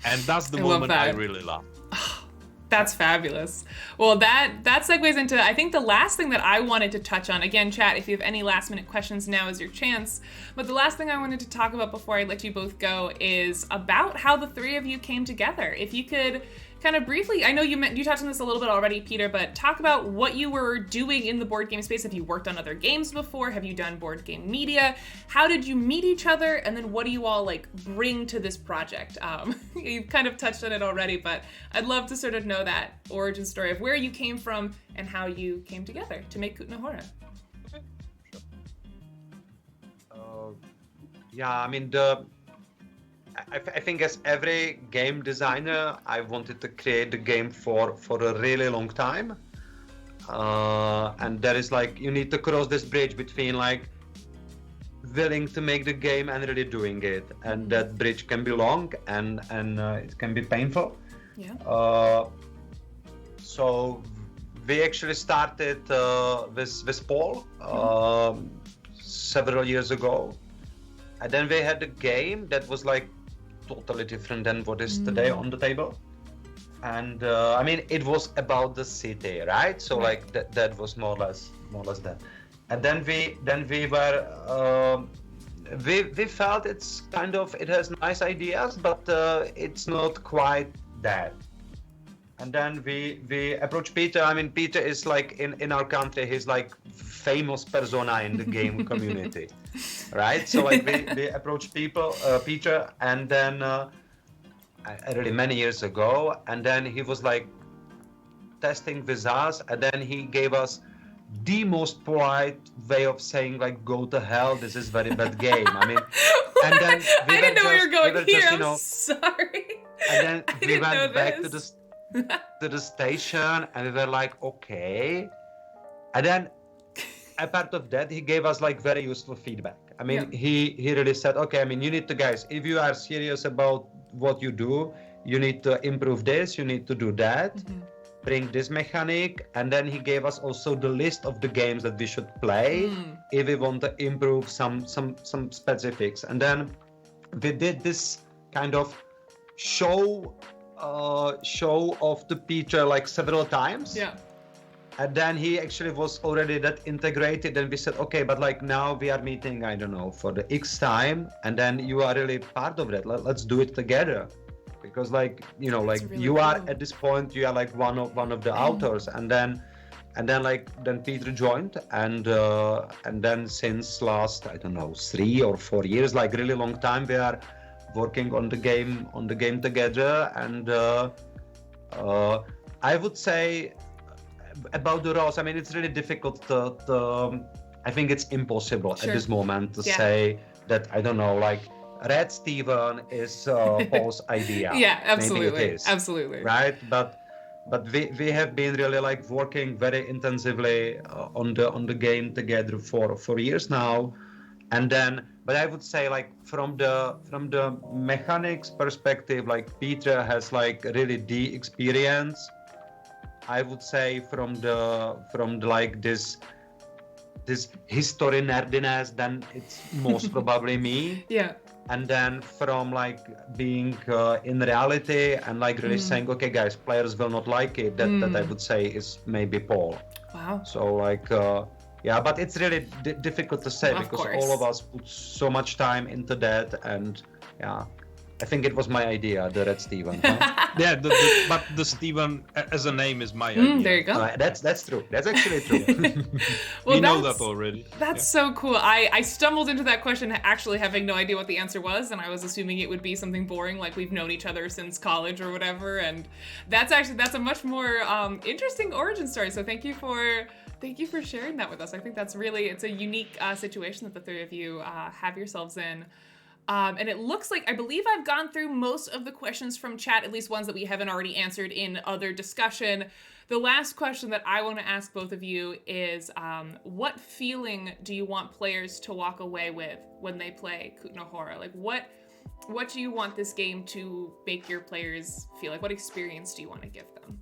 [SPEAKER 3] And that's the moment I really love.
[SPEAKER 1] That's fabulous. Well, that segues into, I think, the last thing that I wanted to touch on. Again, chat, if you have any last minute questions, now is your chance. But the last thing I wanted to talk about before I let you both go is about how the three of you came together. If you could kind of briefly, I know you touched on this a little bit already, Peter, but talk about what you were doing in the board game space. Have you worked on other games before? Have you done board game media? How did you meet each other? And then what do you all bring to this project? You've kind of touched on it already, but I'd love to sort of know that origin story of where you came from and how you came together to make Kutna Hora.
[SPEAKER 4] I mean, I think as every game designer, I wanted to create the game for a really long time. And there is like, you need to cross this bridge between like willing to make the game and really doing it. And that bridge can be long and it can be painful.
[SPEAKER 1] Yeah.
[SPEAKER 4] So we actually started with Paul several years ago. And then we had a game that was like totally different than what is today on the table. And I mean, it was about the city, right? So like that was more or less that. And then we were we felt it's kind of, it has nice ideas, but it's not quite that. And then we approached Peter. I mean, Peter is like in our country, he's like famous persona in the game community, right? So like we approached Peter, and then really many years ago, and then he was like testing with us, and then he gave us the most polite way of saying like, go to hell, this is very bad game. I mean, and then
[SPEAKER 1] I didn't know where you were going here.
[SPEAKER 4] Just,
[SPEAKER 1] I'm sorry.
[SPEAKER 4] And then we went back to
[SPEAKER 1] this.
[SPEAKER 4] the station, and we were like, okay. And then apart of that, he gave us like very useful feedback. I mean, he really said, okay, I mean, you need to, guys, if you are serious about what you do, you need to improve this, you need to do that, bring this mechanic. And then he gave us also the list of the games that we should play if we want to improve some specifics. And then we did this kind of show of the Peter like several times.
[SPEAKER 1] Yeah.
[SPEAKER 4] And then he actually was already that integrated, and we said, okay, but like now we are meeting, I don't know, for the X time, and then you are really part of that. Let's do it together, because like, you know, like really you cool. Are at this point, you are like one of the authors, and then Peter joined, and then since last, I don't know, 3 or 4 years, like really long time, we are working on the game together. And I would say about the roles, I mean, it's really difficult to I think it's impossible at this moment to say that, I don't know, like Red Steven is Paul's idea.
[SPEAKER 1] Yeah, absolutely.
[SPEAKER 4] Maybe it is,
[SPEAKER 1] absolutely.
[SPEAKER 4] Right, but we have been really like working very intensively on the game together for years now. And then, but I would say like from the mechanics perspective, like Peter has like really the experience. I would say from the like this history nerdiness, then it's most probably me.
[SPEAKER 1] Yeah.
[SPEAKER 4] And then from like being in reality and like really saying, okay, guys, players will not like it. That I would say is maybe Paul.
[SPEAKER 1] Wow.
[SPEAKER 4] So like, yeah, but it's really difficult to say, because all of us put so much time into that, and yeah. I think it was my idea, the Red Steven. Huh?
[SPEAKER 3] Yeah, but the Steven as a name is my idea.
[SPEAKER 1] There you go.
[SPEAKER 4] That's true. That's actually true.
[SPEAKER 1] Well,
[SPEAKER 3] we know that already.
[SPEAKER 1] That's so cool. I stumbled into that question actually having no idea what the answer was, and I was assuming it would be something boring, like we've known each other since college or whatever. And that's a much more interesting origin story. So thank you for sharing that with us. I think it's a unique situation that the three of you have yourselves in. And it looks like, I believe I've gone through most of the questions from chat, at least ones that we haven't already answered in other discussion. The last question that I want to ask both of you is, what feeling do you want players to walk away with when they play Kutna Hora? Like, what do you want this game to make your players feel like? What experience do you want to give them?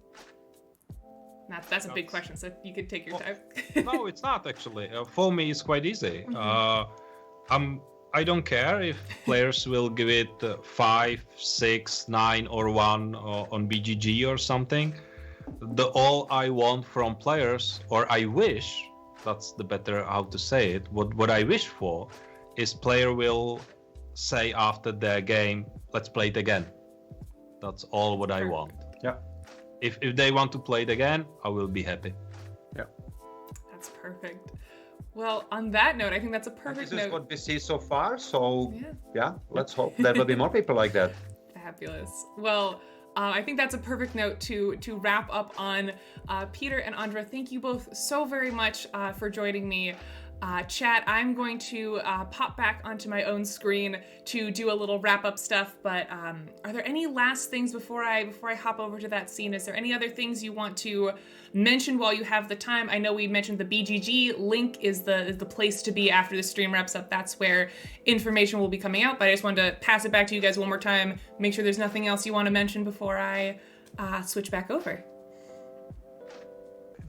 [SPEAKER 1] That's a big question, so you could take your time.
[SPEAKER 3] No, it's not actually. For me, it's quite easy. I don't care if players will give it 5, 6, 9, or 1 on BGG or something. All I want from players, or I wish, that's the better how to say it, what I wish for is player will say after their game, let's play it again. That's all what I want.
[SPEAKER 4] Yeah.
[SPEAKER 3] If they want to play it again, I will be happy.
[SPEAKER 4] Yeah.
[SPEAKER 1] That's perfect. Well, on that note, I think that's a perfect note.
[SPEAKER 4] This is what we see so far, so yeah, let's hope there will be more people like that.
[SPEAKER 1] Fabulous. Well, I think that's a perfect note to wrap up on. Peter and Andra, thank you both so very much for joining me. Chat, I'm going to pop back onto my own screen to do a little wrap-up stuff, but are there any last things before I hop over to that scene? Is there any other things you want to mention while you have the time? I know we mentioned the BGG link is the place to be after the stream wraps up. That's where information will be coming out, but I just wanted to pass it back to you guys one more time, make sure there's nothing else you want to mention before I switch back over.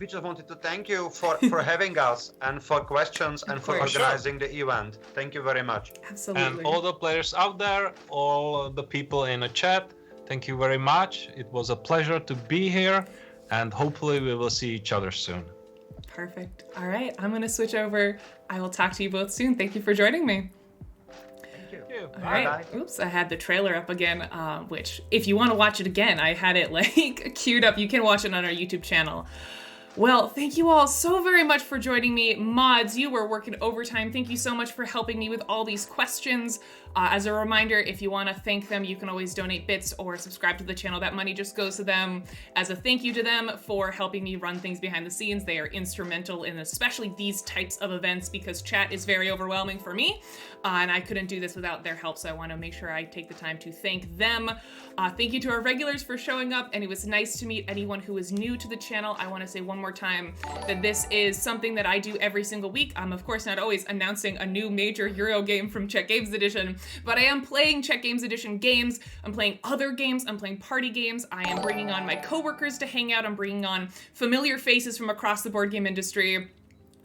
[SPEAKER 4] We just wanted to thank you for having us and for questions and for organizing the event. Thank you very much.
[SPEAKER 1] Absolutely.
[SPEAKER 3] And all the players out there, all the people in the chat, thank you very much. It was a pleasure to be here, and hopefully we will see each other soon.
[SPEAKER 1] Perfect. All right, I'm going to switch over. I will talk to you both soon. Thank you for joining me.
[SPEAKER 4] Thank you.
[SPEAKER 1] All right. Oops, I had the trailer up again, which if you want to watch it again, I had it like queued up. You can watch it on our YouTube channel. Well, thank you all so very much for joining me. Mods, you were working overtime. Thank you so much for helping me with all these questions. As a reminder, if you want to thank them, you can always donate bits or subscribe to the channel. That money just goes to them as a thank you to them for helping me run things behind the scenes. They are instrumental in especially these types of events because chat is very overwhelming for me, and I couldn't do this without their help, so I want to make sure I take the time to thank them. Thank you to our regulars for showing up, and it was nice to meet anyone who is new to the channel. I want to say one more time that this is something that I do every single week. I'm of course not always announcing a new major Euro game from Czech Games Edition, but I am playing Czech Games Edition games. I'm playing other games. I'm playing party games. I am bringing on my coworkers to hang out. I'm bringing on familiar faces from across the board game industry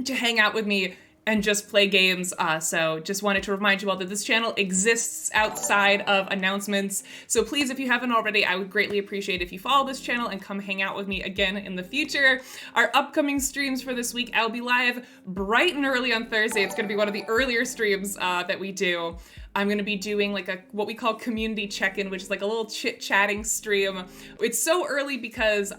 [SPEAKER 1] to hang out with me and just play games. So just wanted to remind you all that this channel exists outside of announcements. So please, if you haven't already, I would greatly appreciate if you follow this channel and come hang out with me again in the future. Our upcoming streams for this week, I'll be live bright and early on Thursday. It's gonna be one of the earlier streams that we do. I'm gonna be doing like what we call community check-in, which is like a little chit-chatting stream. It's so early because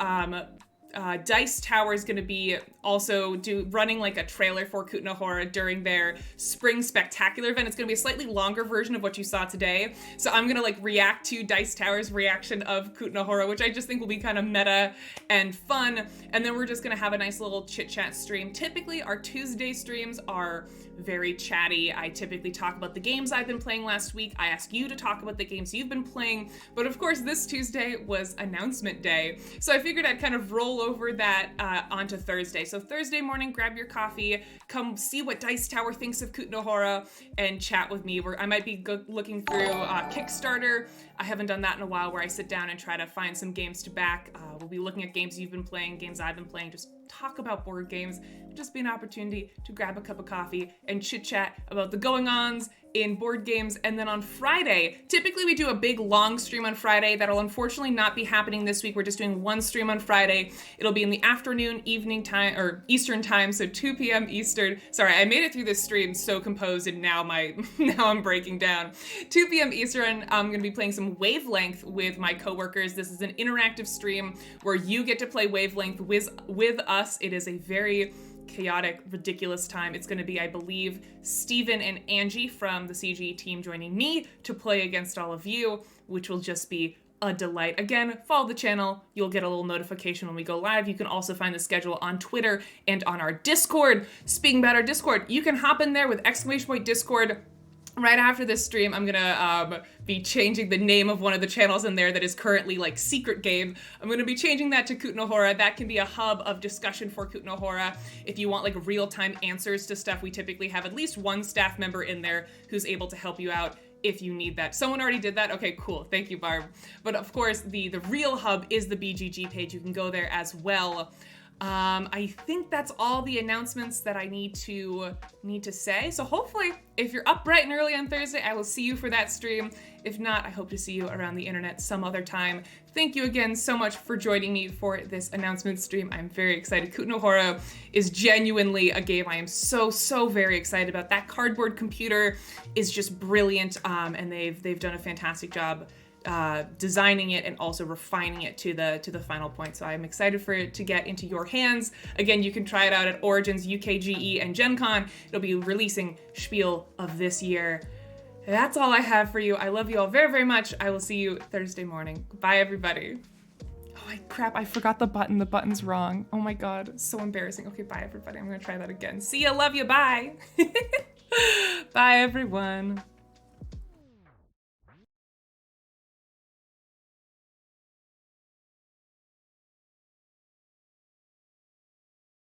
[SPEAKER 1] Dice Tower is going to be also running like a trailer for Kutna Hora during their spring spectacular event. It's going to be a slightly longer version of what you saw today. So I'm going to like react to Dice Tower's reaction of Kutna Hora, which I just think will be kind of meta and fun. And then we're just going to have a nice little chit chat stream. Typically our Tuesday streams are very chatty. I typically talk about the games I've been playing last week. I ask you to talk about the games you've been playing. But of course this Tuesday was announcement day. So I figured I'd kind of roll over that onto Thursday. So Thursday morning, grab your coffee, come see what Dice Tower thinks of Kutna Hora, and chat with me. I might be looking through Kickstarter. I haven't done that in a while, where I sit down and try to find some games to back. We'll be looking at games you've been playing, games I've been playing, just talk about board games. It'll just be an opportunity to grab a cup of coffee and chit chat about the going-ons in board games. And then on Friday, typically we do a big long stream on Friday. That'll unfortunately not be happening this week. We're just doing one stream on Friday. It'll be in the afternoon, evening time, or Eastern time, so 2 p.m. Eastern. Sorry, I made it through this stream so composed, and now I'm breaking down. 2 p.m. Eastern, I'm gonna be playing some Wavelength with my coworkers. This is an interactive stream where you get to play Wavelength with us. It is a very chaotic, ridiculous time. It's going to be, I believe, Steven and Angie from the CG team joining me to play against all of you, which will just be a delight. Again, follow the channel. You'll get a little notification when we go live. You can also find the schedule on Twitter and on our Discord. Speaking about our Discord, you can hop in there with !Discord. Right after this stream, I'm gonna be changing the name of one of the channels in there that is currently like secret game. I'm gonna be changing that to Kutna Hora. That can be a hub of discussion for Kutna Hora. If you want like real-time answers to stuff, we typically have at least one staff member in there who's able to help you out if you need that. Someone already did that? Okay, cool. Thank you, Barb. But of course, the real hub is the BGG page. You can go there as well. I think that's all the announcements that I need to say. So hopefully, if you're up bright and early on Thursday, I will see you for that stream. If not, I hope to see you around the internet some other time. Thank you again so much for joining me for this announcement stream. I'm very excited. Kutna Hora is genuinely a game I am so very excited about. That cardboard computer is just brilliant, and they've done a fantastic job designing it and also refining it to the final point. So I'm excited for it to get into your hands. Again, you can try it out at Origins, UKGE, and Gen Con. It'll be releasing Spiel of this year. That's all I have for you. I love you all very much. I will see you Thursday morning. Bye, everybody. Oh, crap, I forgot the button. The button's wrong. Oh my god, so embarrassing. Okay, bye everybody. I'm gonna try that again. See ya, love you, bye. Bye everyone.